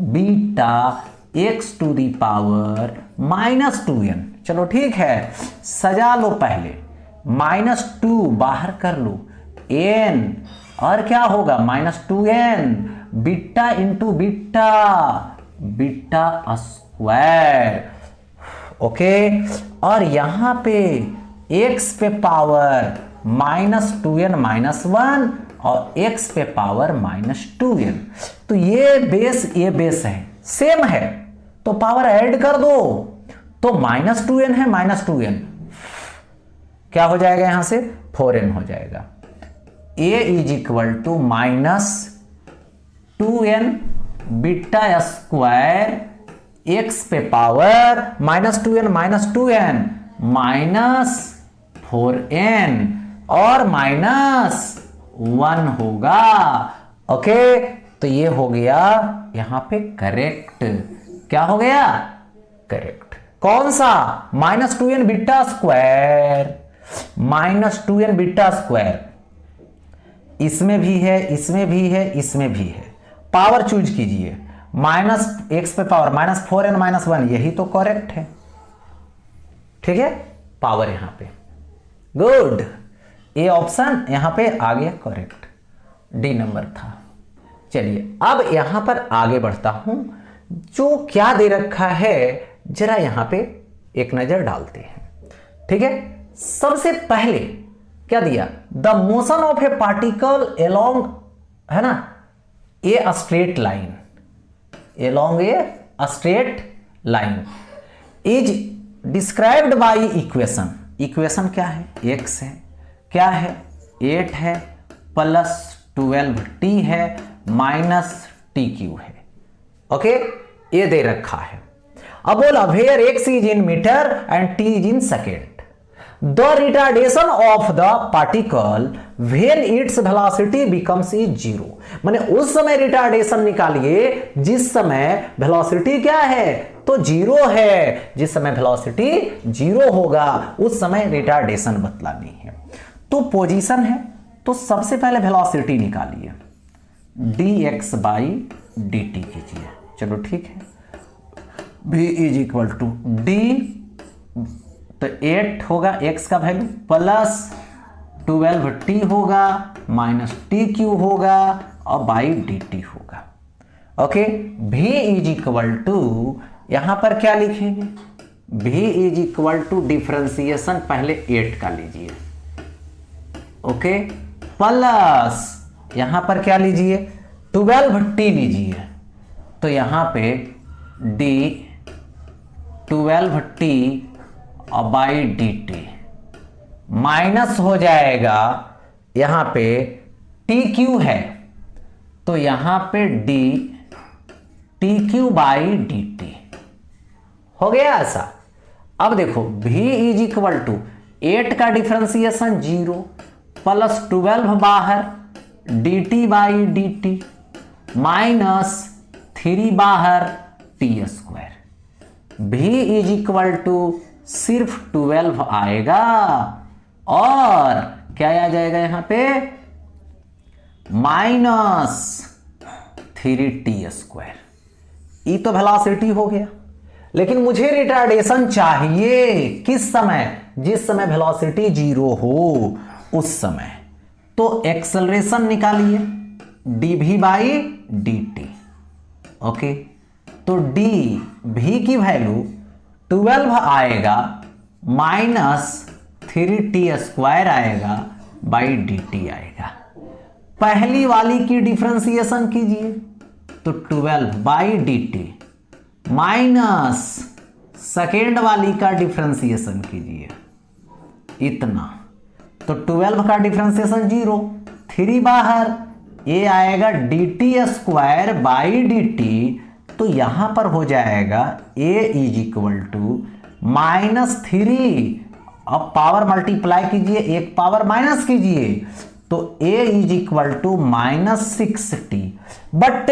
beta x to the power -2n। चलो ठीक है, सजा लो, पहले -2 बाहर कर लो, n, और क्या होगा -2n, beta into beta, beta square, okay. और यहां पे x पे पावर -2n -1 और x पे पावर -2n, तो ये बेस है, सेम है, तो पावर ऐड कर दो, तो -2n है -2n, क्या हो जाएगा यहां से 4n हो जाएगा। a is equal to -2n beta square x पे पावर -2n -2n -4n और -1 होगा, ओके। तो ये हो गया यहां पे करेक्ट, क्या हो गया, करेक्ट। कौन सा, -2n beta square, -2n beta square, इसमें भी है, इसमें भी है, इसमें भी है, पावर चूज कीजिए, -x पे पावर -4n -1, यही तो करेक्ट है, ठीक है, पावर यहां पे, गुड, ए ऑप्शन यहां पे आ गया करेक्ट, डी नंबर था। चलिए अब यहां पर आगे बढ़ता हूं, जो क्या दे रखा है जरा यहां पे एक नजर डालते हैं, ठीक है। सबसे पहले क्या दिया, the motion of a particle along, है ना, ए straight line, along A straight line is described by equation, equation क्या है, x है, क्या है 8 है, +12t है, -tq है, ओके, ये दे रखा है। अब बोला where x is in metre and t is in second, the retardation of the particle when its velocity becomes is 0, माने उस समय रिटार्डेशन निकालिए जिस समय वेलोसिटी क्या है, तो 0 है, जिस समय वेलोसिटी 0 होगा उस समय रिटार्डेशन बतलानी है। तो पोजीशन है, तो सबसे पहले वेलोसिटी निकालिए, dx बाई dt कीजिए, चलो ठीक है, v is equal to D, तो 8 होगा x का वैल्यू, +12t होगा, -tq होगा और बाई dt होगा, okay. v is equal to, यहां पर क्या लिखेंगे, v is equal to differentiation पहले 8 का लीजिए, ओके, प्लस यहां पर क्या लीजिए 12t लीजिए, तो यहां पे d 12t और बाई dt माइनस हो जाएगा, यहां पे tq है, तो यहां पे d tq बाई dt हो गया ऐसा। अब देखो v इज इक्वल टू 8 का डिफरेंशिएशन 0 +12 बाहर dt बाई dt -3 बाहर t square, v is equal to सिर्फ 12 आएगा और क्या आ जाएगा यहां पे -3t स्क्वायर, ई तो वेलोसिटी हो गया, लेकिन मुझे रिटार्डेशन चाहिए किस समय, जिस समय वेलोसिटी 0 हो उस समय, तो एक्सेलरेशन निकालिए dv बाई dt, ओके, तो डी भी की वैल्यू 12 आएगा माइनस 3t² आएगा बाई dt आएगा। पहली वाली की डिफरेंशिएशन कीजिए तो 12 बाई dt माइनस सेकेंड वाली का डिफरेंशिएशन कीजिए इतना, तो 12 का डिफरेंशिएशन 0, 3 बाहर, ये आएगा dt² बाई dt, तो यहां पर हो जाएगा a इज इक्वल टू -3, अब पावर मल्टीप्लाई कीजिए, एक पावर माइनस कीजिए, तो a is equal to -6t। But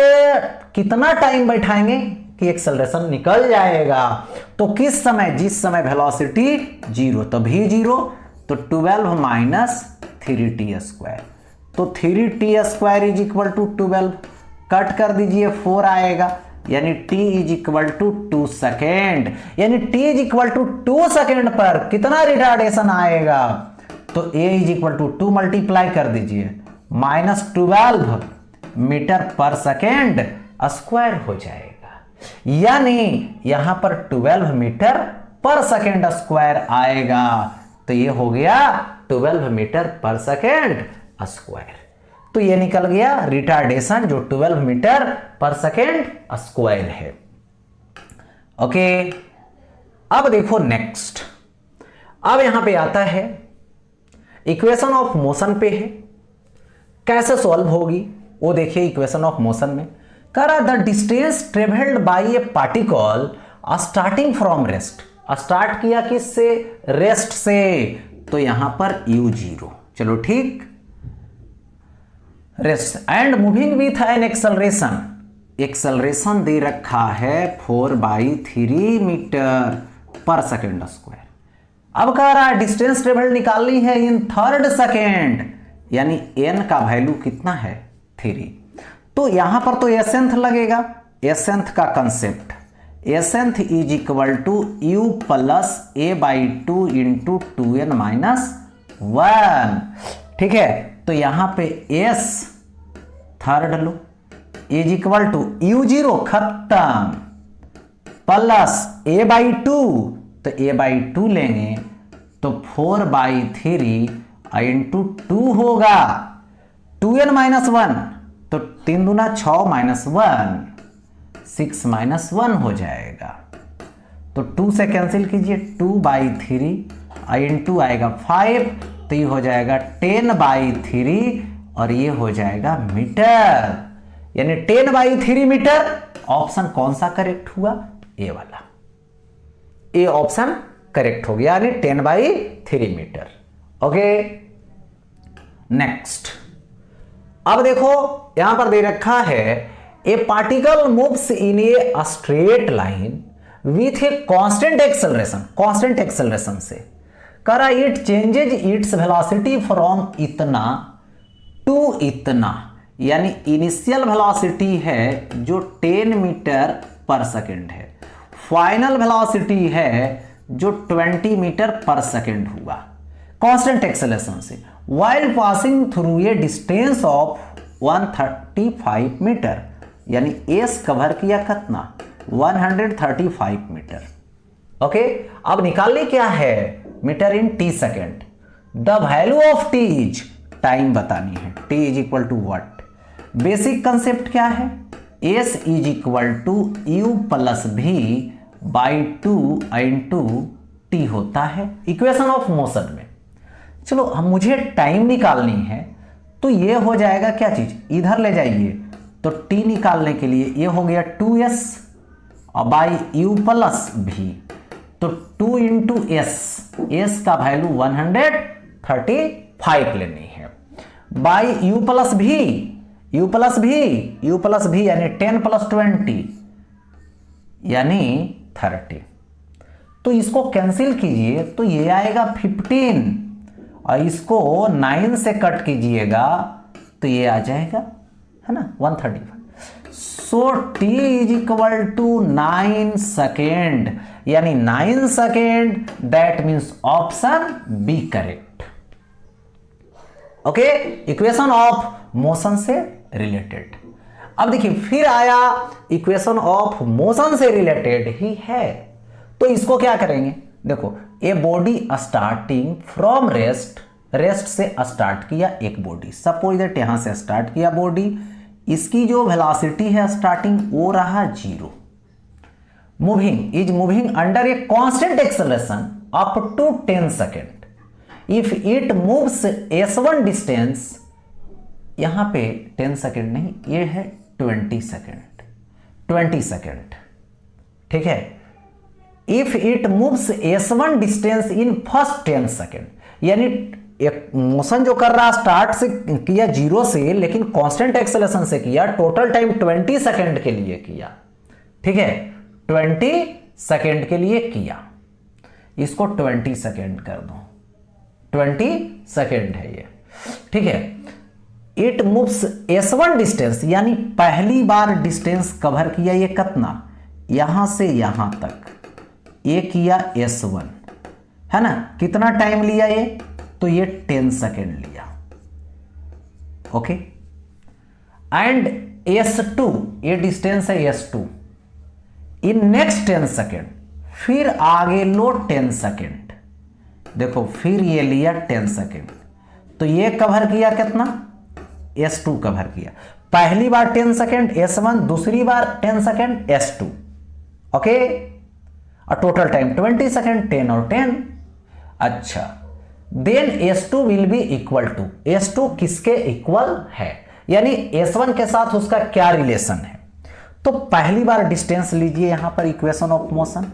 कितना टाइम बैठाएंगे कि एक्सेलरेशन निकल जाएगा, तो किस समय, जिस समय वेलोसिटी 0, तो भी 0, तो 12 माइनस 3t², तो 3t² is equal to 12, cut कर दीजिए 4 आएगा, यानी t is equal to 2 second, यानी t is equal to 2 second पर कितना रिटार्डेशन आएगा, तो a is equal to 2 multiply कर दीजिए -12 मीटर पर सेकेंड स्क्वायर हो जाएगा, यानी यहां पर 12 मीटर पर सेकेंड स्क्वायर आएगा, तो ये हो गया 12 मीटर पर सेकेंड स्क्वायर। तो ये निकल गया रिटार्डेशन जो 12 मीटर पर सेकेंड स्क्वायर है। ओके, अब देखो नेक्स्ट, अब यहां पे आता है इक्वेशन ऑफ मोशन पे है, कैसे सॉल्व होगी वो देखिए। इक्वेशन ऑफ मोशन में कह रहा the distance travelled by A particle starting from rest, start किया किससे, रेस्ट से, तो यहां पर u0, चलो ठीक, rest and moving with an acceleration, acceleration दे रखा है 4/3 मीटर पर सेकेंड स्क्वायर। अब कह रहा है डिस्टेंस ट्रेवल निकालनी है इन थर्ड सेकेंड, यानी n का वैल्यू कितना है 3, तो यहां पर तो एसेंथ लगेगा, एसेंथ का concept, S nth is equal to u plus a/2 into 2n minus 1, ठीक है। तो यहां पे s थर्ड लो इज इक्वल टू u0 खत्म प्लस a/2, तो a/2 लेंगे तो 4/3 इंटू 2 होगा 2n माइनस 1, तो 3 दूना 6 माइनस 1 6 माइनस 1 हो जाएगा, तो 2 से कैंसिल कीजिए, 2/3 इंटू आएगा 5, तो ये हो जाएगा 10/3 और ये हो जाएगा मीटर, यानी 10/3 मीटर। ऑप्शन कौन सा करेक्ट हुआ, ए वाला, ए ऑप्शन करेक्ट हो गया, यानी 10/3 मीटर। ओके, नेक्स्ट, अब देखो यहां पर दे रखा है ए particle moves in a straight line with A constant acceleration, constant acceleration से करा it changes its velocity from इतना टू इतना, यानी इनिशियल वेलोसिटी है जो 10 मीटर पर सेकेंड है, फाइनल वेलोसिटी है जो 20 मीटर पर सेकेंड हुआ कांस्टेंट एक्सेलरेशन से, while passing through a distance of 135 metre, यानी एस कवर किया कितना 135 मीटर। ओके, अब निकालने क्या है, metre in T second, the value of T is, time बतानी है, T is equal to what, basic concept क्या है, S is equal to U plus V by 2 into T होता है इक्वेशन ऑफ मोशन में। चलो हम मुझे टाइम निकालनी है, तो ये हो जाएगा क्या चीज, इधर ले जाइए, तो टी निकालने के लिए ये हो गया 2s और बाई यू प्लस भी, तो 2 इंटू एस का वैल्यू 135 लेनी है, बाई यू प्लस भी, यू प्लस भी, यू प्लस भी यानी 10 + 20 यानी 30, तो इसको कैंसिल कीजिए, तो ये आएगा 15 और इसको 9 से कट कीजिएगा तो ये आ जाएगा, है ना 135। So t is equal to 9 second, यानी 9 second, that means option B correct. Okay, equation of motion से रिलेटेड। अब देखिए फिर आया इक्वेशन ऑफ मोशन से रिलेटेड ही है, तो इसको क्या करेंगे, देखो a body starting from rest, rest से स्टार्ट किया एक बॉडी, सपोज दैट यहां से स्टार्ट किया बॉडी, इसकी जो वेलोसिटी है स्टार्टिंग वो रहा 0, moving is moving under a constant acceleration up to 10 second, if it moves s1 distance, यहां पे 10 सेकेंड नहीं, ये है 20 सेकेंड, 20 सेकेंड, ठीक है। If it moves s1 distance in first 10 second, यानी एक मोशन जो कर रहा स्टार्ट से किया 0 से, लेकिन कांस्टेंट एक्सेलरेशन से किया, टोटल टाइम 20 सेकेंड के लिए किया, ठीक है, 20 सेकेंड के लिए किया, इसको 20 सेकेंड कर दो, 20 सेकेंड है ये, ठीक है। इट मूव्स s1 डिस्टेंस, यानी पहली बार डिस्टेंस कवर किया, ये कितना, यहां से यहां तक ये किया s1, है ना, कितना टाइम लिया ये, तो ये 10 सेकेंड लिया, ओके। एंड s2, ये डिस्टेंस है s2, इन नेक्स्ट 10 सेकेंड, फिर आगे लो 10 सेकेंड, देखो फिर ये लिया 10 सेकेंड, तो ये कवर किया कितना, s2 कवर किया, पहली बार 10 सेकेंड s1, दूसरी बार 10 सेकेंड s2, ओके, और टोटल टाइम 20 सेकेंड, 10 और 10, अच्छा। Then s2 will be equal to, s2 किसके इक्वल है, यानी s1 के साथ उसका क्या रिलेशन है, तो पहली बार डिस्टेंस लीजिए यहां पर equation of motion,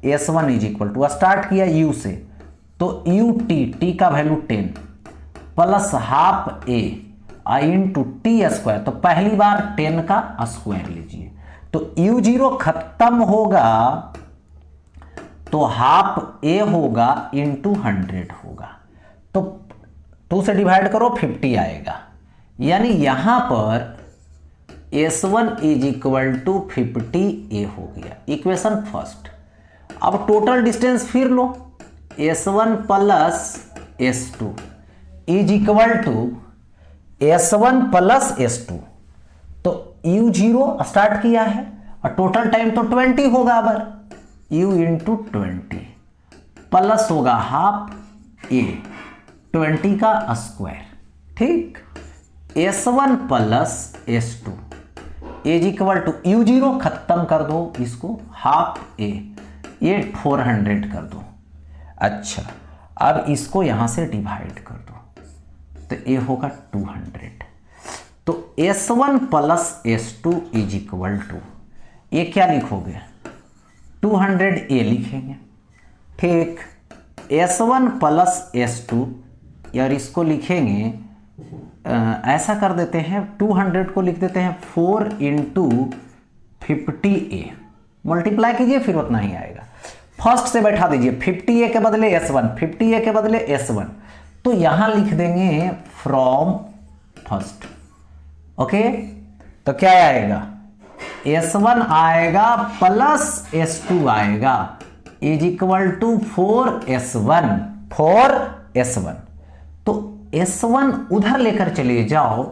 s1 is equal to, start किया u से, तो ut, t का वैल्यू 10 plus half a into T square, तो पहली बार 10 का स्क्वायर लीजिए, तो u0 खत्म होगा तो हाफ a होगा इंटू 100 होगा, तो 2 से डिवाइड करो 50 आएगा, यानी यहां पर s1 is equal to 50a हो गया, इक्वेशन फर्स्ट। अब टोटल डिस्टेंस फिर लो, s1 plus s2 is equal to s1 plus s2, तो u0 स्टार्ट किया है और टोटल टाइम तो 20 होगा, अबर u इंटू 20 प्लस होगा हाफ a, 20 का स्क्वायर, ठीक, s1 plus s2 is equal to u0 खत्म कर दो इसको, हाफ a, ये 400 कर दो, अच्छा। अब इसको यहां से डिवाइड कर दो, तो ये होगा 200, तो s1 plus s2 is equal to, ये क्या लिखोगे, 200a लिखेंगे, ठीक, s1 प्लस s2, यार इसको लिखेंगे ऐसा कर देते हैं, 200 को लिख देते हैं 4 इंटू 50a, मल्टीप्लाई कीजिए फिर उतना ही आएगा, फर्स्ट से बैठा दीजिए, 50a के बदले s1, 50a के बदले s1, तो यहां लिख देंगे फ्रॉम फर्स्ट, ओके, तो क्या आएगा, s1 आएगा प्लस s2 आएगा is equal to 4s1, 4s1, तो s1 उधर लेकर चले जाओ,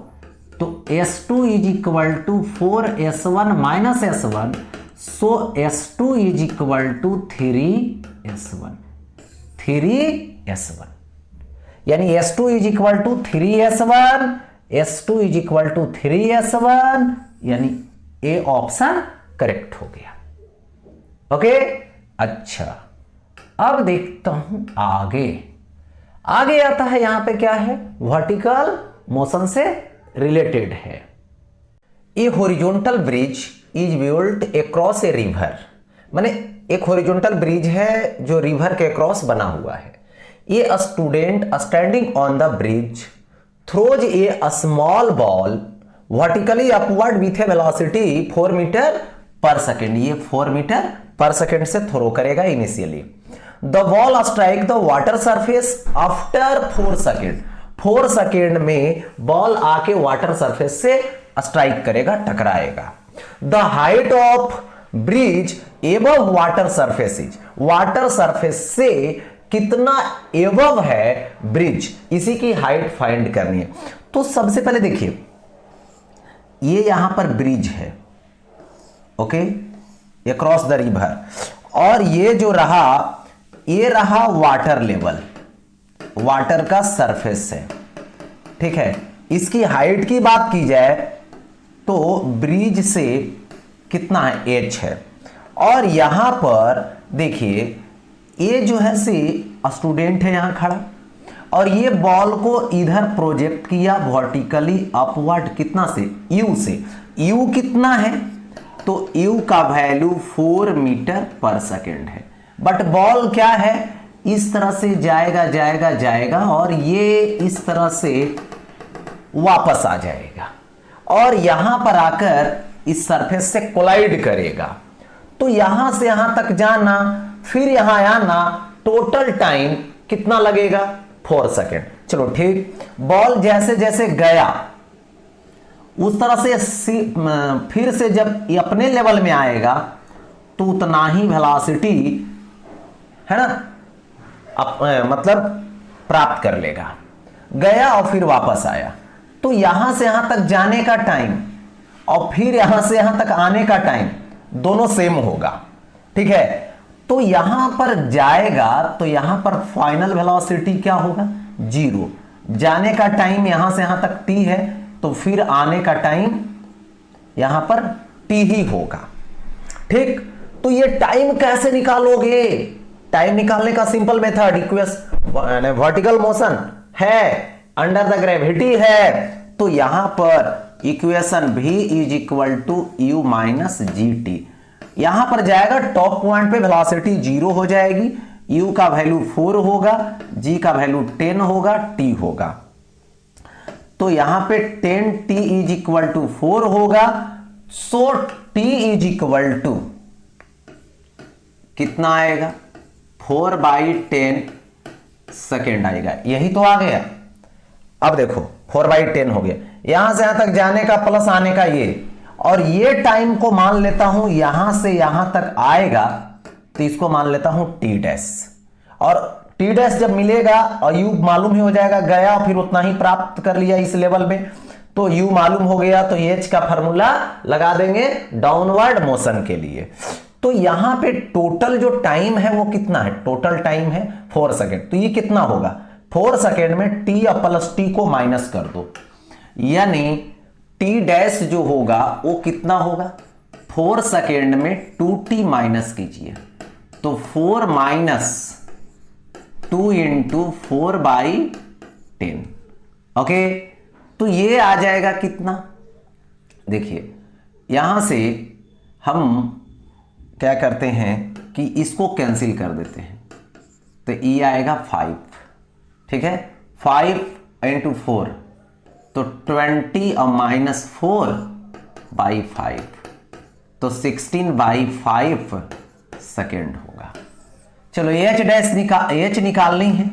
तो s2 is equal to 4s1 minus s1, so s2 is equal to 3s1, 3s1, यानी s2 is equal to 3s1, s2 is equal to 3s1, यानी A option correct हो गया, ओके। अच्छा, अब देखता हूं आगे, आगे आता है यहां पे क्या है, वर्टिकल मोशन से रिलेटेड है। ए horizontal bridge is built across a river, माने एक हॉरिजॉन्टल ब्रिज है जो रिवर के क्रॉस बना हुआ है। A student standing on the bridge throws a small ball vertically upward with a velocity 4 metre per second, ये 4 मीटर पर सेकेंड से थ्रो करेगा initially. The ball strike the water surface after 4 second, 4 second में ball आके water surface से strike करेगा, टकराएगा। The height of bridge above water surface is, water surface से कितना एबव है ब्रिज, इसी की हाइट फाइंड करनी है। तो सबसे पहले देखिए ये यहां पर ब्रिज है, ओके, अक्रॉस द रिवर, और ये जो रहा, ये रहा वाटर लेवल, वाटर का सरफेस है, ठीक है। इसकी हाइट की बात की जाए तो ब्रिज से कितना है, h है, और यहां पर देखिए ये जो है से स्टूडेंट है यहां खड़ा, और ये बॉल को इधर प्रोजेक्ट किया वर्टिकली अपवर्ड, कितना से, u से। u कितना है, तो u का वैल्यू 4 मीटर पर सेकेंड है, बट बॉल क्या है, इस तरह से जाएगा जाएगा जाएगा, और ये इस तरह से वापस आ जाएगा, और यहां पर आकर इस सरफेस से कोलाइड करेगा। तो यहां से यहां तक जाना, फिर यहां आना, टोटल टाइम कितना लगेगा, 4 सेकेंड। चलो ठीक, बॉल जैसे जैसे गया उस तरह से फिर से जब ये अपने लेवल में आएगा तो उतना ही वेलोसिटी है ना, मतलब प्राप्त कर लेगा। गया और फिर वापस आया, तो यहां से यहां तक जाने का टाइम और फिर यहां से यहां तक आने का टाइम दोनों सेम होगा, ठीक है। तो यहां पर जाएगा तो यहां पर फाइनल वेलोसिटी क्या होगा, 0। जाने का टाइम यहां से यहां तक t है, तो फिर आने का टाइम यहां पर t ही होगा, ठीक। तो ये टाइम कैसे निकालोगे, टाइम निकालने का simple method, equation vertical motion है, अंडर द ग्रेविटी है, तो यहां पर equation v is equal to u minus G T. यहां पर जाएगा टॉप पॉइंट पे वेलोसिटी 0 हो जाएगी, u का वैल्यू 4 होगा, g का वैल्यू 10 होगा, t होगा। तो यहां पे 10t इज इक्वल टू 4 होगा, सो t इज इक्वल टू कितना आएगा, 4/10 सेकेंड आएगा। यही तो आ गया। अब देखो 4/10 हो गया, यहां से यहां तक जाने का प्लस आने का ये, और ये टाइम को मान लेता हूं यहां से यहां तक आएगा, तो इसको मान लेता हूं t डैश, और t डैश जब मिलेगा और u मालूम ही हो जाएगा, गया और फिर उतना ही प्राप्त कर लिया इस लेवल में, तो u मालूम हो गया, तो h का फॉर्मूला लगा देंगे डाउनवर्ड मोशन के लिए। तो यहां पे टोटल जो टाइम है वो कितना है, टोटल टाइम है 4 सेकेंड, तो ये कितना होगा, 4 सेकेंड में t और प्लस t को माइनस कर दो, यानी t डैश जो होगा वो कितना होगा, 4 सेकेंड में 2t माइनस कीजिए, तो 4 माइनस 2 इंटू 4/10, ओके। तो ये आ जाएगा कितना, देखिए यहां से हम क्या करते हैं कि इसको कैंसिल कर देते हैं, तो ये आएगा 5, ठीक है, 5 इंटू 4, तो 20 और माइनस 4/5, तो 16/5 सेकेंड होगा। चलो h डैश h निकालनी है,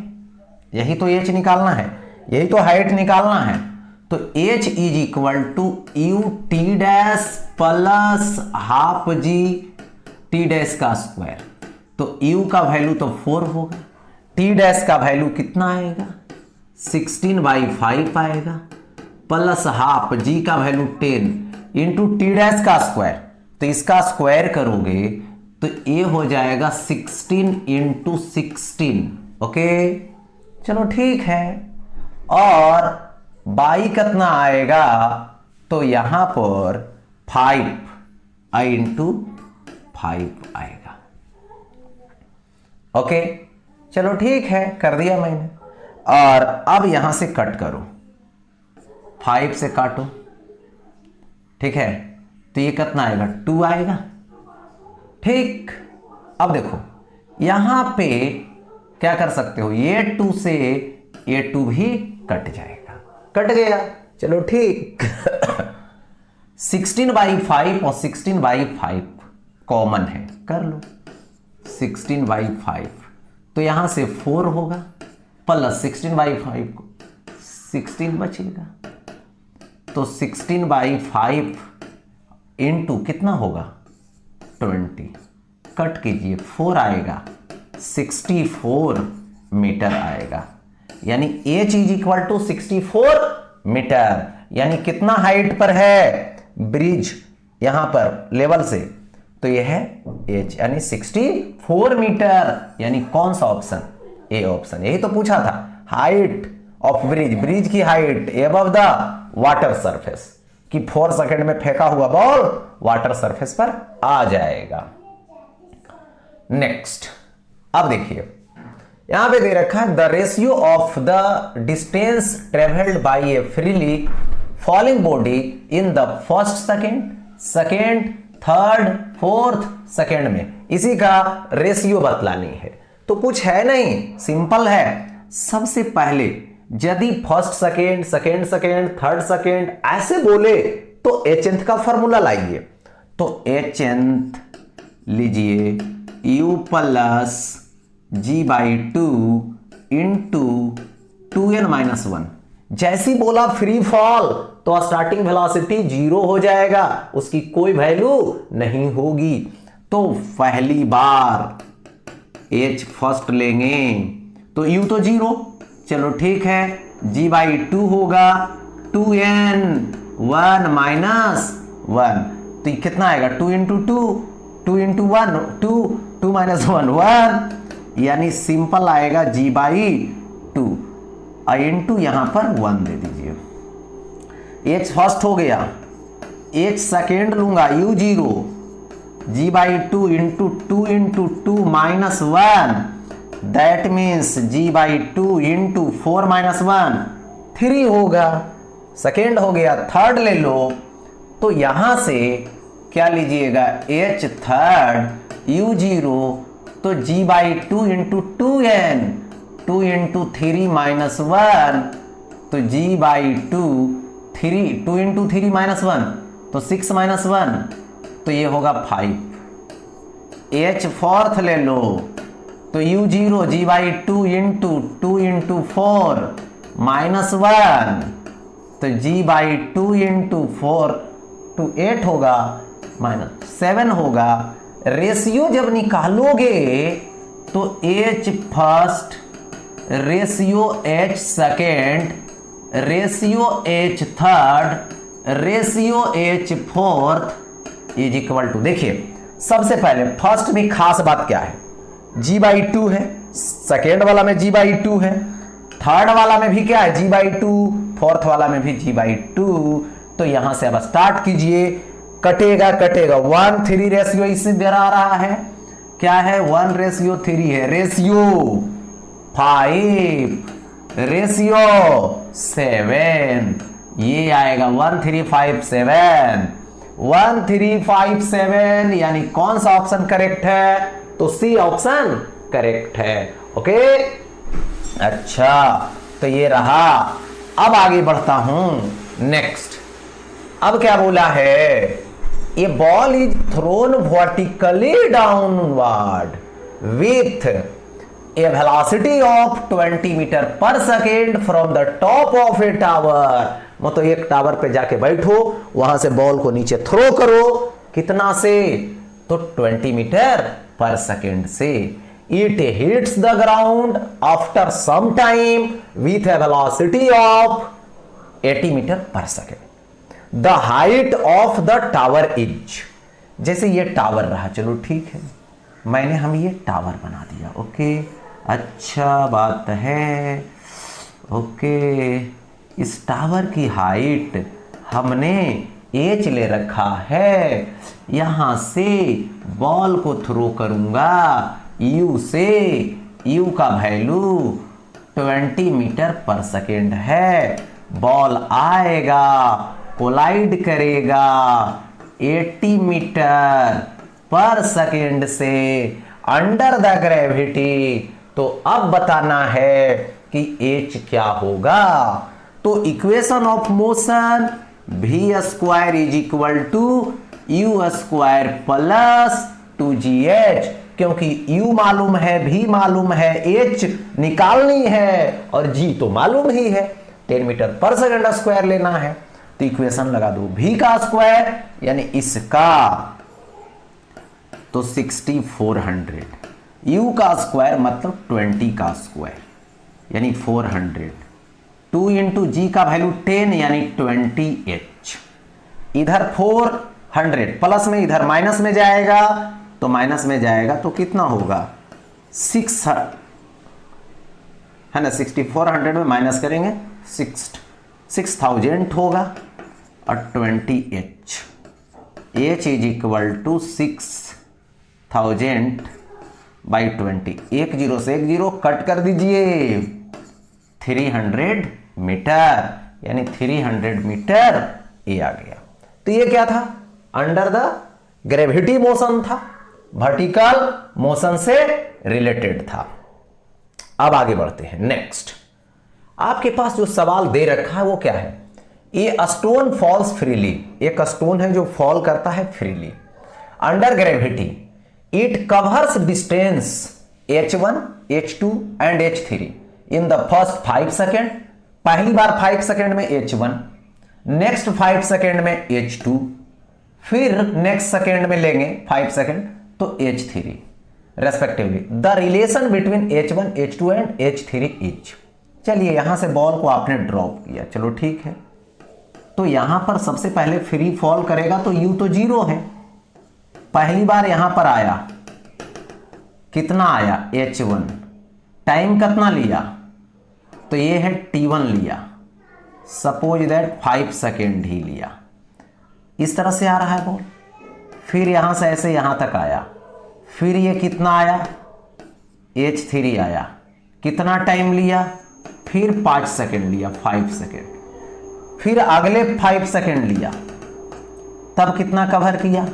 यही तो h निकालना है, यही तो हाइट निकालना है, तो h is equal to U T dash plus half G T dash का स्क्वायर, तो u का वैल्यू तो 4 होगा, t डैश का वैल्यू कितना आएगा, 16/5 आएगा, प्लस हाफ g का वैल्यू 10 इंटू टी डैश का स्क्वायर, तो इसका स्क्वायर करोगे तो ये हो जाएगा 16 इंटू 16, ओके। चलो ठीक है, और बाई कितना आएगा, तो यहां पर 5 इंटू 5 आएगा, ओके। चलो ठीक है, कर दिया मैंने, और अब यहां से कट करो, 5 से काटो, ठीक है, तो ये कितना आएगा, 2 आएगा, ठीक। अब देखो यहां पे क्या कर सकते हो, ये 2 से ये 2 भी कट जाएगा, कट गया, चलो ठीक। 16/5 और 16/5 कॉमन है, कर लो, 16/5, तो यहां से 4 होगा, प्लस 16/5 को 16 बचेगा, तो 16/5 इंटू कितना होगा, 20, कट कीजिए, 4 आएगा, 64 मीटर आएगा, यानी h is equal to 64 metre, यानी कितना हाइट पर है, ब्रिज यहां पर लेवल से, तो ये है h यानी 64 मीटर। यानी कौन सा ऑप्शन? A option. यही तो पूछा था, हाइट ऑफ ब्रिज, ब्रिज की height above the water surface, कि 4 सेकंड में फेंका हुआ बॉल वाटर सरफेस पर आ जाएगा। नेक्स्ट, अब देखिए यहां पे दे रखा है the ratio of the distance travelled by A freely falling body in the first second, second, third, fourth second में, इसी का रेशियो बतलानी है। तो कुछ है नहीं, सिंपल है। सबसे पहले यदि first second, second second, third second ऐसे बोले तो एचेंथ का फॉर्मूला लाइए। तो एचेंथ लीजिए u plus G by two into 2n-1। जैसी बोला फ्री फॉल तो स्टार्टिंग वेलोसिटी 0 हो जाएगा, उसकी कोई वैल्यू नहीं होगी। तो पहली बार h फर्स्ट लेंगे तो u तो 0, चलो ठीक है, g बाई 2 होगा 2n 1-1, तो ये कितना आएगा 2 इंटू 2 इंटू 1 2 माइनस 1 यानी सिंपल आएगा g बाई 2 इंटू यहां पर 1 दे दीजिए। h फर्स्ट हो गया, h सेकेंड लूंगा u 0, g by 2 into 2 minus 1, that means g by 2 into 4 minus 1 3 होगा। सेकेंड हो गया, थर्ड ले लो तो यहां से क्या लीजिएगा h थर्ड u 0, तो g by 2 into 2n 2 into 3 minus 1, तो g बाई 2 इंटू 3 माइनस 1 तो 6 माइनस 1, तो ये होगा 5। h फोर्थ ले लो तो u 0 g by 2 into 4 minus 1, तो g बाई 2 इंटू 4 टू 8 होगा माइनस 7 होगा। रेशियो जब निकालोगे तो h first, ratio h second, ratio h third, ratio h fourth is equal to, देखिए सबसे पहले फर्स्ट में खास बात क्या है, g बाई 2 है, सेकेंड वाला में g बाई 2 है, थर्ड वाला में भी क्या है g बाई 2, फोर्थ वाला में भी g बाई 2। तो यहां से अब स्टार्ट कीजिए, कटेगा 1-3 रेशियो इससे दे रहा है, क्या है 1:3 है, रेशियो 5, रेशियो 7, ये आएगा 1357 यानी कौन सा ऑप्शन करेक्ट है? तो सी ऑप्शन करेक्ट है। ओके, अच्छा तो ये रहा। अब आगे बढ़ता हूं, नेक्स्ट। अब क्या बोला है, A ball is thrown vertically downward with a velocity of 20 metre per second from the top of a tower। मतलब एक टावर पे जाके बैठो, वहां से बॉल को नीचे थ्रो करो, कितना से? तो 20 मीटर पर सेकेंड से। It hits the ground after some time with a velocity of 80 metre per second. The height of the tower is, जैसे ये टावर रहा, चलो ठीक है, हम ये टावर बना दिया। ओके, अच्छा बात है। ओके, इस टावर की हाइट हमने h ले रखा है, यहां से बॉल को थ्रो करूंगा u से, u का वैल्यू 20 मीटर पर सेकेंड है, बॉल आएगा, कोलाइड करेगा 80 मीटर पर सेकेंड से अंडर द ग्रेविटी। तो अब बताना है कि h क्या होगा। तो equation of motion v² is equal to u² plus 2gh, क्योंकि u मालूम है, v मालूम है, h निकालनी है और g तो मालूम ही है, 10 मीटर पर सेकेंड स्क्वायर लेना है। तो इक्वेशन लगा दो, v का स्क्वायर यानी इसका तो 6400, u का स्क्वायर मतलब 20 का स्क्वायर यानी 400, 2 इंटू जी का वैल्यू 10 यानी 20h इधर 400 प्लस में इधर माइनस में जाएगा, तो माइनस में जाएगा तो कितना होगा 6 है ना, 6400 में माइनस करेंगे 6000 होगा और 20h h is equal to 6000 by 20। एक जीरो से एक जीरो कट कर दीजिए, 300 मीटर, यानी 300 मीटर ये आ गया। तो ये क्या था, अंडर द ग्रेविटी मोशन था, वर्टिकल मोशन से रिलेटेड था। अब आगे बढ़ते हैं नेक्स्ट। आपके पास जो सवाल दे रखा है वो क्या है, ये स्टोन फॉल्स फ्रीली, एक स्टोन है जो फॉल करता है freely under gravity, it covers distance h1 h2 and h3 in the first 5 second. पहली बार 5 सेकेंड में h1, नेक्स्ट 5 सेकेंड में h2, फिर नेक्स्ट सेकेंड में लेंगे 5 सेकेंड तो h3 respectively. The relation between h1 h2 and h3 is. चलिए यहां से बॉल को आपने ड्रॉप किया, चलो ठीक है। तो यहां पर सबसे पहले फ्री फॉल करेगा तो u तो 0 है, पहली बार यहां पर आया, कितना आया h1, टाइम कितना लिया, तो ये है t1 लिया, सपोज दैट 5 सेकेंड ही लिया। इस तरह से आ रहा है बॉल, फिर यहां से ऐसे यहां तक आया, फिर ये कितना आया h3 आया, कितना टाइम लिया, फिर 5 सेकेंड लिया, 5 सेकेंड, फिर अगले 5 सेकेंड लिया, तब कितना कवर किया,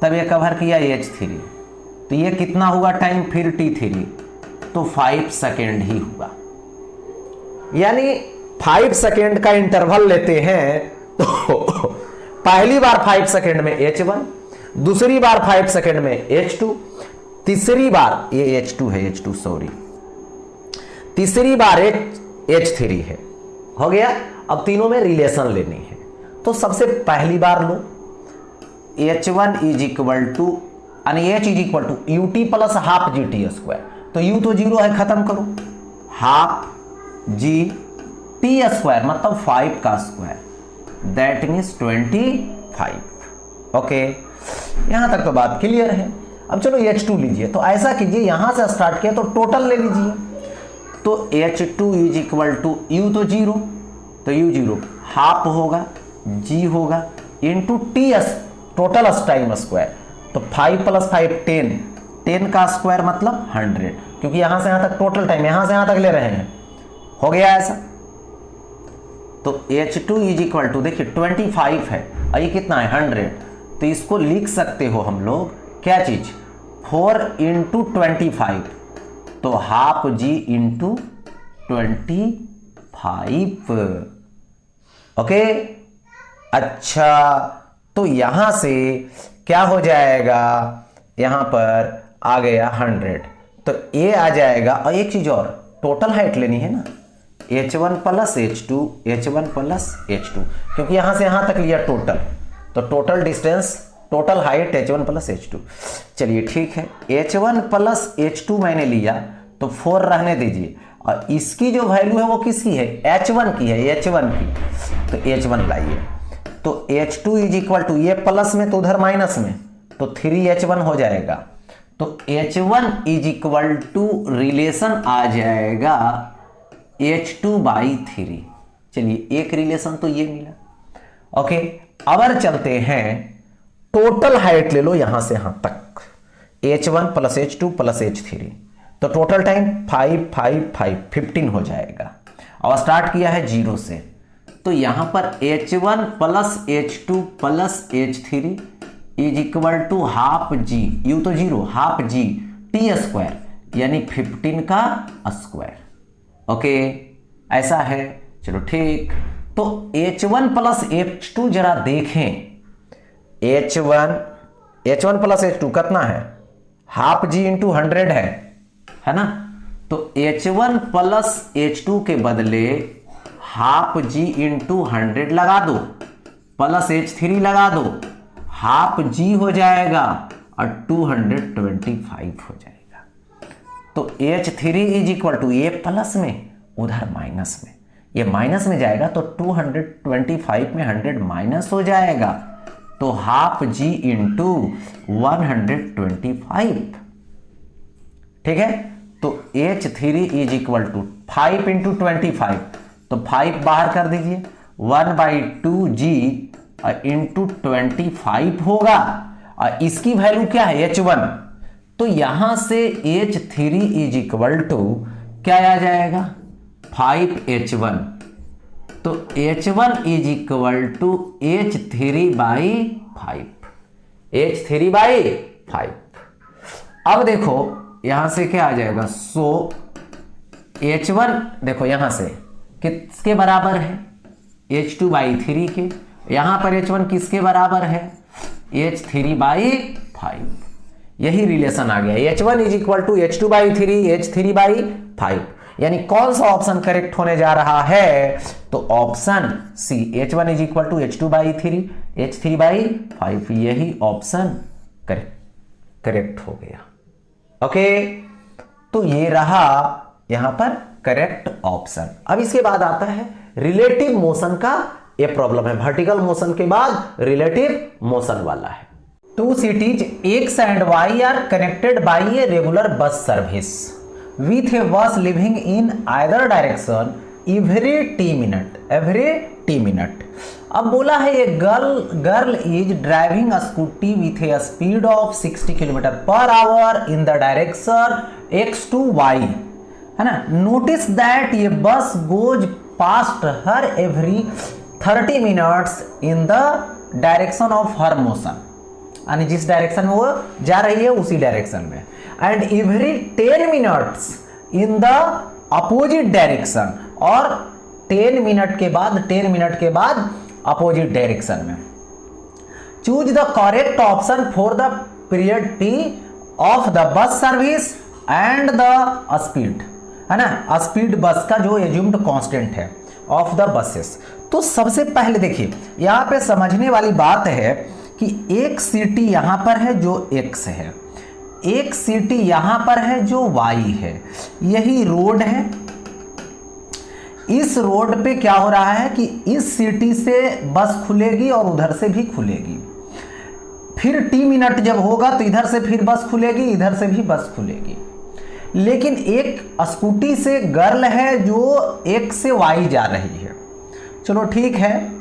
तब ये कवर किया h3, तो ये कितना हुआ टाइम, फिर t3, तो 5 सेकेंड ही हुआ। यानी 5 सेकेंड का इंटरवल लेते हैं तो पहली बार 5 सेकेंड में h1, दूसरी बार 5 सेकेंड में h2, तीसरी बार ये h2 है, h2 सॉरी, तीसरी बार h3 है। हो गया। अब तीनों में रिलेशन लेनी है, तो सबसे पहली बार लो h1 is equal to h is equal to ut plus half G T square, तो u तो 0 है, खत्म करो, हाफ जी टी स्क्वायर मतलब 5 का स्क्वायर, दैट मीन्स 25। ओके, यहां तक तो बात क्लियर है। अब चलो h2 लीजिए, तो ऐसा कीजिए यहां से स्टार्ट किया तो टोटल ले लीजिए, तो h2 is equal to u तो 0, तो u 0 हाफ होगा, g होगा into T total time square, तो 5 प्लस 5 10, 10 का स्क्वायर मतलब 100, क्योंकि यहां से यहां तक टोटल टाइम यहां से यहां तक ले रहे हैं। हो गया ऐसा, तो h2 इज इक्वल टू देखिए 25 है और ये कितना है 100, तो इसको लिख सकते हो हम लोग क्या चीज, 4 इंटू 25, तो हाफ जी इंटू 25। ओके, अच्छा, तो यहां से क्या हो जाएगा, यहां पर आ गया 100, तो ये आ जाएगा। और एक चीज और, टोटल हाइट लेनी है ना, h1 plus h2, h1 plus h2, क्योंकि यहां से यहां तक लिया टोटल, तो total distance, total height h1 plus h2। चलिए ठीक है, h1 प्लस h2 मैंने लिया तो 4 रहने दीजिए, और इसकी जो वैल्यू है वो किसकी है, h1 की है, h1 की, तो h1 लाइए, तो h2 इज इक्वल टू, ये प्लस में तो उधर माइनस में, तो 3h1 हो जाएगा, तो h1 is equal to relation आ जाएगा h2/3। चलिए एक रिलेशन तो ये मिला। ओके, अब चलते हैं, टोटल हाइट ले लो यहां से यहां तक, h1 plus h2 plus h3, तो टोटल टाइम 5 5 5 15 हो जाएगा। और स्टार्ट किया है 0 से, तो यहां पर h1 plus h2 plus h3 is equal to half G, U तो 0, हाफ जी टी स्क्वायर, यानी 15 का स्क्वायर। ओके, ऐसा है, चलो ठीक। तो h1 प्लस h2 जरा देखें, h1 प्लस h2 कितना है, हाफ जी इंटू 100 है ना, तो h1 प्लस h2 के बदले हाफ जी इंटू 100 लगा दो, प्लस h3 लगा दो, हाफ जी हो जाएगा और 225 हो जाएगा। तो h3 इज इक्वल टू, ये प्लस में उधर माइनस में, ये माइनस में जाएगा तो 225 में 100 माइनस हो जाएगा, तो हाफ जी इंटू 125, ठीक है। तो H3 is equal to 5 into 25, तो 5 बाहर कर दीजिए, 1/2 जी इंटू 25 होगा, और इसकी वैल्यू क्या है H1, तो यहां से H3 इज इक्वल टू क्या आ जाएगा 5H1, तो H1 is equal to H3/5, H3/5। अब देखो यहां से क्या आ जाएगा, सो H1 देखो यहां से किसके बराबर है, H2/3 के, यहां पर H1 किसके बराबर है, H3/5, यही रिलेशन आ गया, H1 is equal to H2/3 H3/5, यानी कौन सा ऑप्शन करेक्ट होने जा रहा है, तो option C, H1 is equal to H2/3 H3/5, यही ऑप्शन करेक्ट हो गया। ओके, तो ये रहा यहां पर करेक्ट ऑप्शन। अब इसके बाद आता है रिलेटिव मोशन का ये प्रॉब्लम है, वर्टिकल मोशन के बाद रिलेटिव मोशन वाला है। Two cities X and Y are connected by a regular bus service with a bus living in either direction every T minute। अब बोला है ये girl is driving scooty with a speed of 60 kilometre per our in the direction X to Y, है ना। Notice that ये बस goes past her every 30 minutes in the direction of her motion, यानी जिस डायरेक्शन में वो जा रही है उसी डायरेक्शन में, and every 10 minutes in the opposite direction, और 10 मिनट के बाद अपोजिट डायरेक्शन में। Choose the correct option for the period T of the bus service and the speed, है ना, स्पीड बस का जो एज्यूम्ड कांस्टेंट है ऑफ द बसेस। तो सबसे पहले देखिए यहां पे समझने वाली बात है कि एक सिटी यहां पर है जो X है, एक सिटी यहां पर है जो Y है, यही रोड है। इस रोड पे क्या हो रहा है कि इस सिटी से बस खुलेगी और उधर से भी खुलेगी, फिर T मिनट जब होगा तो इधर से फिर बस खुलेगी, इधर से भी बस खुलेगी। लेकिन एक स्कूटी से गर्ल है जो X से Y जा रही है, चलो ठीक है,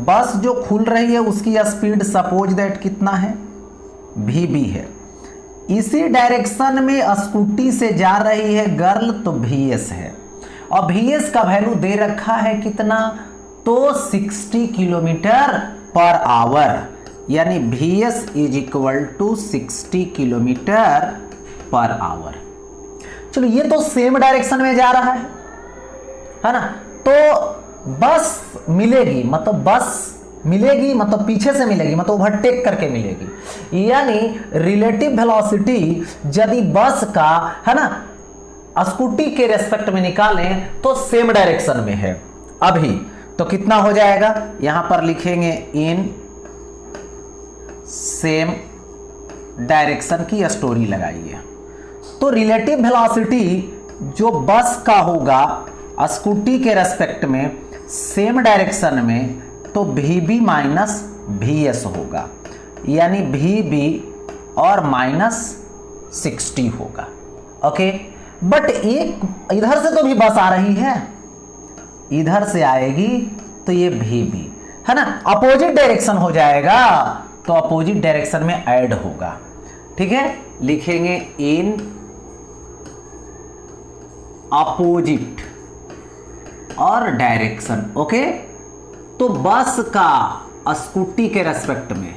बस जो खुल रही है उसकी स्पीड सपोज दैट कितना है, VB है। इसी डायरेक्शन में स्कूटी से जा रही है गर्ल तो VS है, और VS का वैल्यू दे रखा है कितना, तो 60 किलोमीटर पर आवर, यानी VS is equal to 60 kilometre per hour. चलो ये तो सेम डायरेक्शन में जा रहा है ना, तो बस मिलेगी मतलब पीछे से मिलेगी, मतलब ओवरटेक करके मिलेगी, यानी रिलेटिव वेलोसिटी यदि बस का, है ना, स्कूटी के रेस्पेक्ट में निकालें तो सेम डायरेक्शन में है अभी, तो कितना हो जाएगा, यहां पर लिखेंगे इन सेम डायरेक्शन की स्टोरी लगाइए। तो रिलेटिव वेलोसिटी जो बस का होगा स्कूटी के रेस्पेक्ट में सेम डायरेक्शन में, तो VB माइनस VS होगा, यानी VB और माइनस 60 होगा। ओके, बट एक इधर से तो भी बस आ रही है, इधर से आएगी तो ये VB, है ना, अपोजिट डायरेक्शन हो जाएगा, तो अपोजिट डायरेक्शन में ऐड होगा। ठीक है, लिखेंगे इन अपोजिट और डायरेक्शन। ओके, तो बस का स्कूटी के रेस्पेक्ट में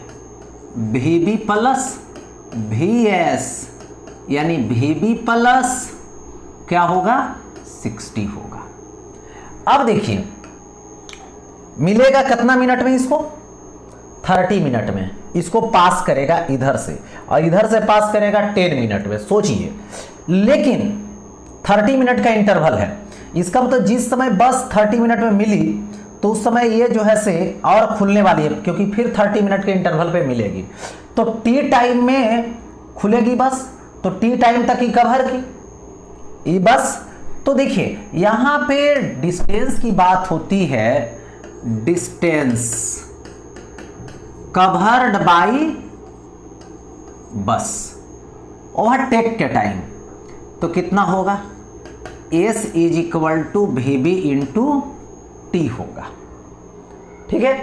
VB प्लस VS, यानी VB प्लस क्या होगा 60 होगा। अब देखिए मिलेगा कितना मिनट में, इसको 30 मिनट में इसको पास करेगा इधर से, और इधर से पास करेगा 10 मिनट में। सोचिए, लेकिन 30 मिनट का इंटरवल है, इसका मतलब जिस समय बस 30 मिनट में मिली तो उस समय ये जो है से और खुलने वाली है, क्योंकि फिर 30 मिनट के इंटरवल पे मिलेगी, तो T टाइम में खुलेगी बस, तो T टाइम तक ही कवर की ये बस, तो देखिए यहां पे डिस्टेंस की बात होती है, distance covered by bus overtake के टाइम, तो कितना होगा, S is equal to V B into T होगा। ठीक है,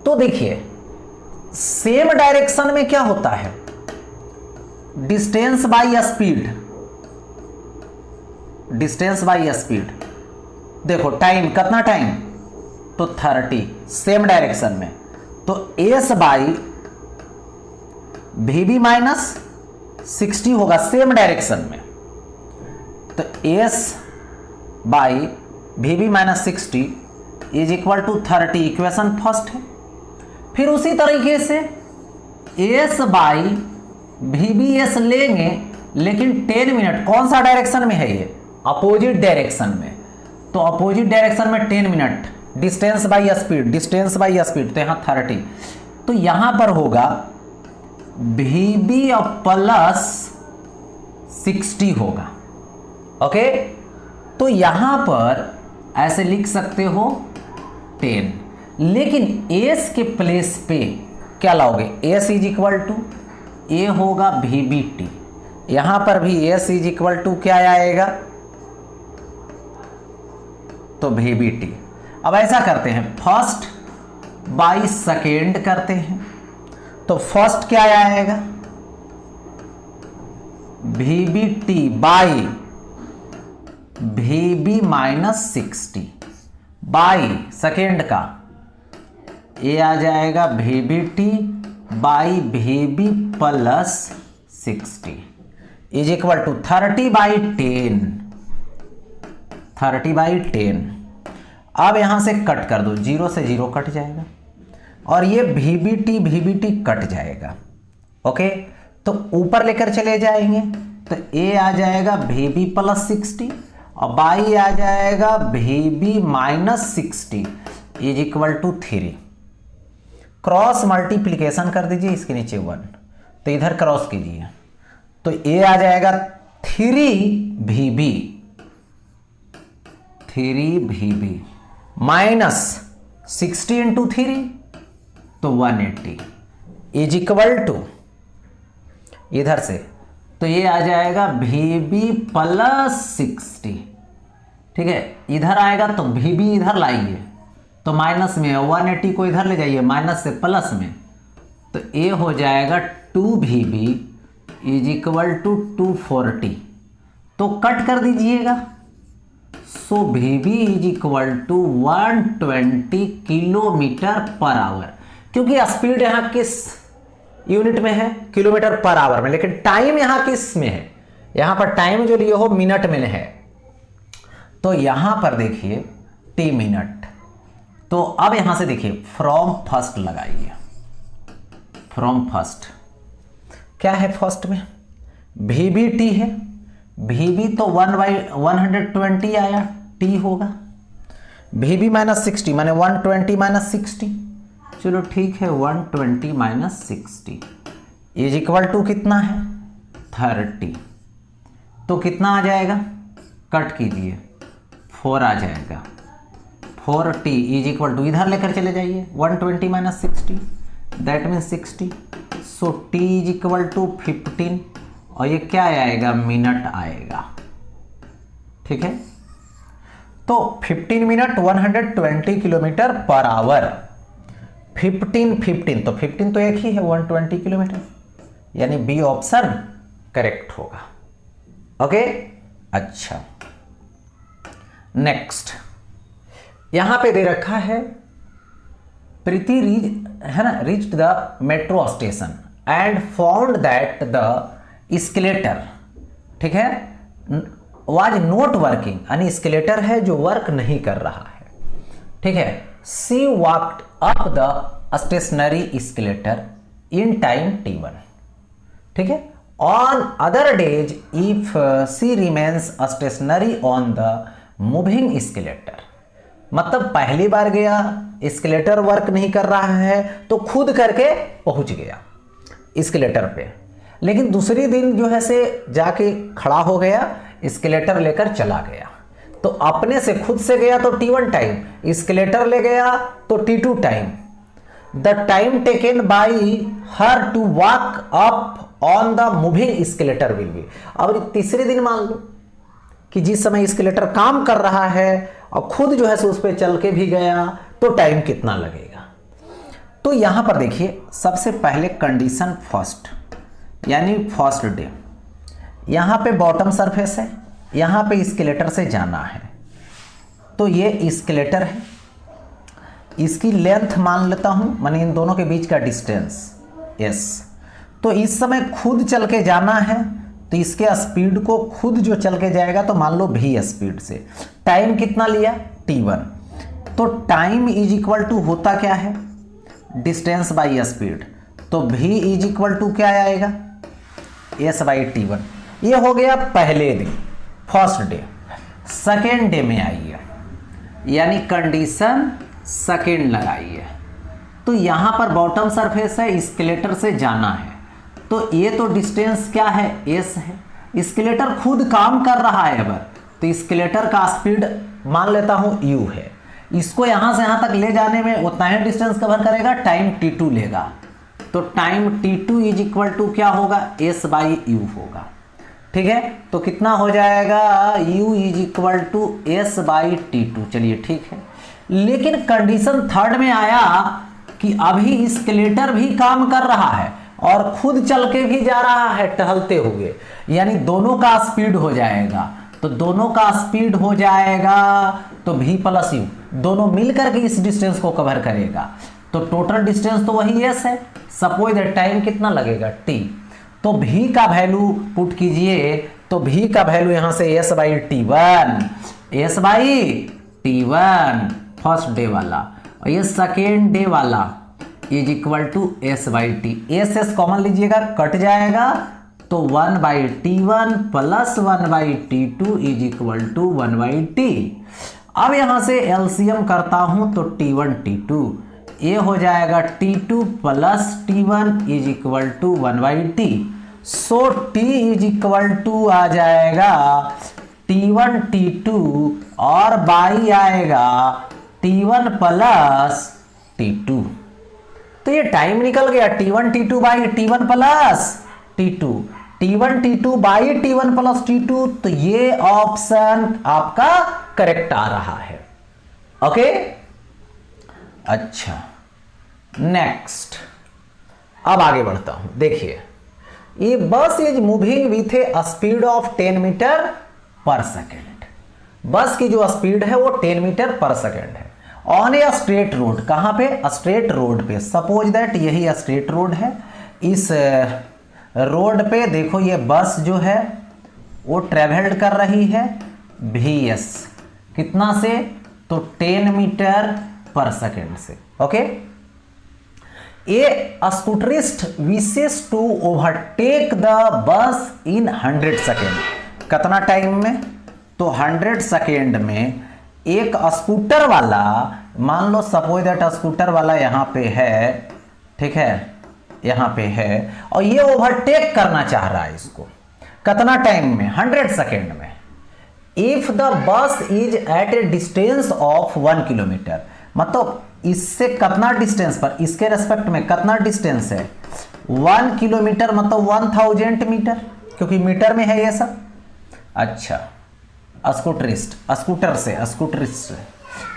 तो देखिए सेम डायरेक्शन में क्या होता है, distance by speed, distance by speed, देखो टाइम कितना टाइम, तो 30, सेम डायरेक्शन में, तो S by V B minus 60 होगा सेम डायरेक्शन में, तो S by V B minus 60 is equal to 30, equation first है। फिर उसी तरीके से S by V B S लेंगे, लेकिन 10 मिनट कौन सा डायरेक्शन में है, ये अपोजिट डायरेक्शन में, तो अपोजिट डायरेक्शन में 10 minute, distance by speed, distance by speed, तो यहाँ 30, तो यहां पर होगा वी बी प्लस 60 होगा। ओके, तो यहां पर ऐसे लिख सकते हो 10, लेकिन एस के प्लेस पे क्या लाओगे, एस इज इक्वल टू ए होगा वी बी टी, यहां पर भी एस इज इक्वल टू क्या आएगा, तो वी बी टी। अब ऐसा करते हैं, फर्स्ट बाई सेकेंड करते हैं, तो फर्स्ट क्या आएगा, V B T by V B minus 60 by second का ये आ जाएगा V B T by V B plus 60 is equal to 30 by 10, 30 by 10। अब यहां से कट कर दो, 0 से 0 कट जाएगा और ये वी बी टी कट जाएगा। ओके, तो ऊपर लेकर चले जाएंगे, तो ए आ जाएगा वी बी प्लस 60 और बाई आ जाएगा V B minus 60 is equal to 3। Cross multiplication कर दीजिए, इसके नीचे 1, तो इधर क्रॉस कीजिए, तो ए आ जाएगा 3 वी बी माइनस 60 इंटू 3, तो 180 इज इक्वल टू इधर से, तो ये आ जाएगा वी बी प्लस 60। ठीक है, इधर आएगा तो वी बी इधर लाइए, तो माइनस में 180 को इधर ले जाइए माइनस से प्लस में, तो ए हो जाएगा 2 V B is equal to 240, तो कट कर दीजिएगा, so V B is equal to 120 kilometre per hour, क्योंकि स्पीड यहां किस यूनिट में है, किलोमीटर पर आवर में, लेकिन टाइम यहां किस में है, यहां पर टाइम जो लिए हो मिनट में है, तो यहां पर देखिए टी मिनट। तो अब यहां से देखिए फ्रॉम फर्स्ट लगाइए, फ्रॉम फर्स्ट क्या है, फर्स्ट में वी बी टी है, वी बी तो 1/120 आया, टी होगा वी बी माइनस 60 माने 120 माइनस 60, चलो ठीक है 120 माइनस 60 इज इक्वल टू कितना है 30, तो कितना आ जाएगा, कट कीजिए 4 आ जाएगा, 4t इज इक्वल टू इधर लेकर चले जाइए 120 minus 60 that mean 60, so t is equal to 15 और ये क्या आएगा, मिनट आएगा। ठीक है, तो 15 मिनट 120 किलोमीटर पर आवर, 15 तो 15 तो एक ही है 120 किलोमीटर, यानी बी ऑप्शन करेक्ट होगा। ओके, अच्छा नेक्स्ट यहां पे दे रखा है प्रीति है ना, reached the metro station and found that the escalator, ठीक है, वाज नॉट वर्किंग, यानी स्केलेटर है जो वर्क नहीं कर रहा है। ठीक है, she walked up the stationary escalator in time t1। ठीक है, on other days if she remains stationary on the moving escalator, मतलब पहली बार गया स्केलेटर वर्क नहीं कर रहा है तो खुद करके पहुंच गया स्केलेटर पे, लेकिन दूसरी दिन जो है से जाके खड़ा हो गया, स्केलेटर लेकर चला गया, तो अपने से खुद से गया तो t1 टाइम, एस्केलेटर ले गया तो t2 time. The time taken by her to walk up on the moving escalator will be. अब तीसरे दिन मान लो कि जिस समय एस्केलेटर काम कर रहा है और खुद जो है सो उस पर चल के भी गया तो टाइम कितना लगेगा। तो यहां पर देखिए सबसे पहले कंडीशन फर्स्ट, यानी फर्स्ट डे। यहां पे बॉटम सरफेस है, यहां पे एस्केलेटर से जाना है, तो ये एस्केलेटर है, इसकी लेंथ मान लेता हूं, माने इन दोनों के बीच का डिस्टेंस s। तो इस समय खुद चल के जाना है तो इसके स्पीड को खुद जो चल के जाएगा तो मान लो v स्पीड से। टाइम कितना लिया t1, तो टाइम इज इक्वल टू होता क्या है डिस्टेंस बाई स्पीड, तो v इज इक्वल टू क्या आएगा s बाई t1। ये हो गया पहले दिन फर्स्ट डे। सेकेंड डे में आइए, यानी कंडीशन सेकेंड लगाइए। तो यहां पर बॉटम सरफेस है, एस्केलेटर से जाना है, तो ये तो डिस्टेंस क्या है s है। एस्केलेटर खुद काम कर रहा है अब, तो एस्केलेटर का स्पीड मान लेता हूं u है, इसको यहां से यहां तक ले जाने में उतना ही डिस्टेंस कवर करेगा, टाइम t2 लेगा, तो time t2 is equal to क्या होगा s बाई u होगा। ठीक है, तो कितना हो जाएगा u is equal to s by t2। चलिए ठीक है, लेकिन कंडीशन थर्ड में आया कि अभी एस्केलेटर भी काम कर रहा है और खुद चल के भी जा रहा है टहलते हुए, यानी दोनों का स्पीड हो जाएगा। तो दोनों का स्पीड हो जाएगा तो v प्लस u, दोनों मिलकर के इस डिस्टेंस को कवर करेगा, तो टोटल डिस्टेंस तो वही s है। सपोज दैट टाइम कितना लगेगा t, तो v का वैल्यू पुट कीजिए, तो v का वैल्यू यहां से s by t1, s by t1 first day वाला, और ये सेकेंड डे वाला is equal to s by T. S common लीजिएगा, कट जाएगा, तो 1 by t1 plus 1 by t2 is equal to 1 by T. अब यहां से एलसीएम करता हूं तो t1 t2, ये हो जाएगा t2 plus t1 is equal to 1 by T. So t is equal to आ जाएगा t1 t2 और बाई आएगा t1 प्लस t2। तो ये टाइम निकल गया t1 t2 by t1 plus t2, t1 t2 by t1 plus t2। तो ये ऑप्शन आपका करेक्ट आ रहा है। ओके, अच्छा नेक्स्ट, अब आगे बढ़ता हूं। देखिए, ये bus is moving with a speed of 10 metre per second. Bus की जो स्पीड है वो 10 मीटर पर सेकेंड है ऑन ए स्ट्रेट रोड। कहां पे स्ट्रेट रोड पे, सपोज दैट यही स्ट्रेट रोड है, इस रोड पे देखो ये बस जो है वो ट्रेवल्ड कर रही है vs कितना से, तो 10 मीटर पर सेकेंड से। Okay, a scooterist wishes to overtake the bus in 100 second. कितना टाइम में, तो 100 सेकेंड में एक स्कूटर वाला, मान लो सपोज दैट स्कूटर वाला यहाँ पे है, ठीक है, यहाँ पे है, और ये ओवरटेक करना चाह रहा है इसको, कितना टाइम में 100 सेकेंड में। If the bus is at a distance of 1 kilometre, मतलब इससे कितना डिस्टेंस पर, इसके रेस्पेक्ट में कितना डिस्टेंस है 1 किलोमीटर, मतलब 1000 मीटर, क्योंकि मीटर में है ये सब। अच्छा, स्कूटर से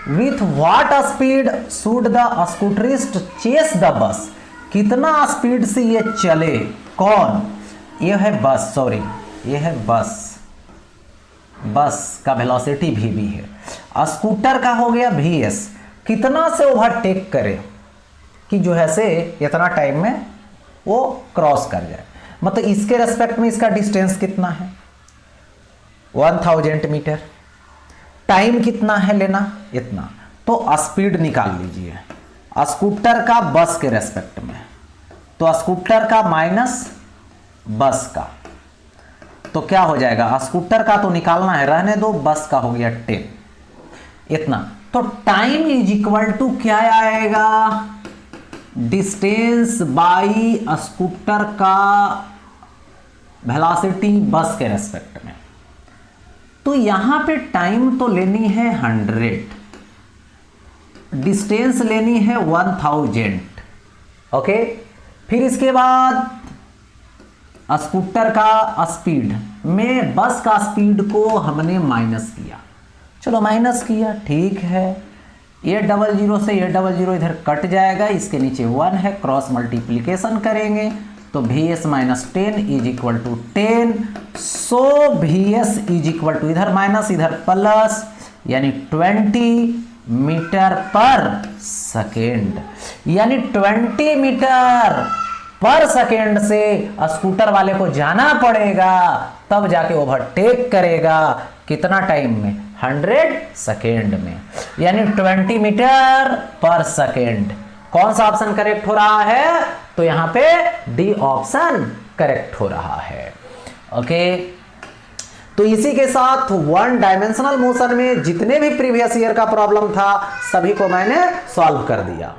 with what speed should the scooterist chase the bus, कितना स्पीड से ये चले, कौन, ये है बस, सॉरी ये है बस, बस का वेलोसिटी vb है, स्कूटर का हो गया vs, कितना से ओवरटेक करे कि जो है से इतना टाइम में वो क्रॉस कर जाए, मतलब इसके रेस्पेक्ट में इसका डिस्टेंस कितना है 1000 मीटर। टाइम कितना है लेना, इतना, तो स्पीड निकाल लीजिए स्कूटर का बस के रेस्पेक्ट में, तो स्कूटर का माइनस बस का, तो क्या हो जाएगा, स्कूटर का तो निकालना है, रहने दो, बस का हो गया 10, इतना। तो टाइम इज इक्वल टू क्या आएगा, डिस्टेंस बाई स्कूटर का वेलोसिटी बस के रेस्पेक्ट में। तो यहां पे टाइम तो लेनी है 100, डिस्टेंस लेनी है 1000। ओके, फिर इसके बाद स्कूटर का स्पीड में बस का स्पीड को हमने माइनस किया, चलो माइनस किया, ठीक है। ये 00 से ये 00 इधर कट जाएगा, इसके नीचे 1 है, क्रॉस मल्टीप्लीकेशन करेंगे तो vs minus 10 is equal to 10। So vs is equal to इधर माइनस इधर प्लस, यानी 20 मीटर पर सेकेंड, यानी 20 मीटर पर सेकेंड से स्कूटर वाले को जाना पड़ेगा, तब जाके ओवरटेक करेगा। कितना टाइम में? 100 सेकेंड में, यानी 20 मीटर पर सेकेंड। कौन सा ऑप्शन करेक्ट हो रहा है? तो यहां पे डी ऑप्शन करेक्ट हो रहा है। ओके, तो इसी के साथ वन डायमेंशनल मोशन में जितने भी प्रीवियस ईयर का प्रॉब्लम था सभी को मैंने सॉल्व कर दिया।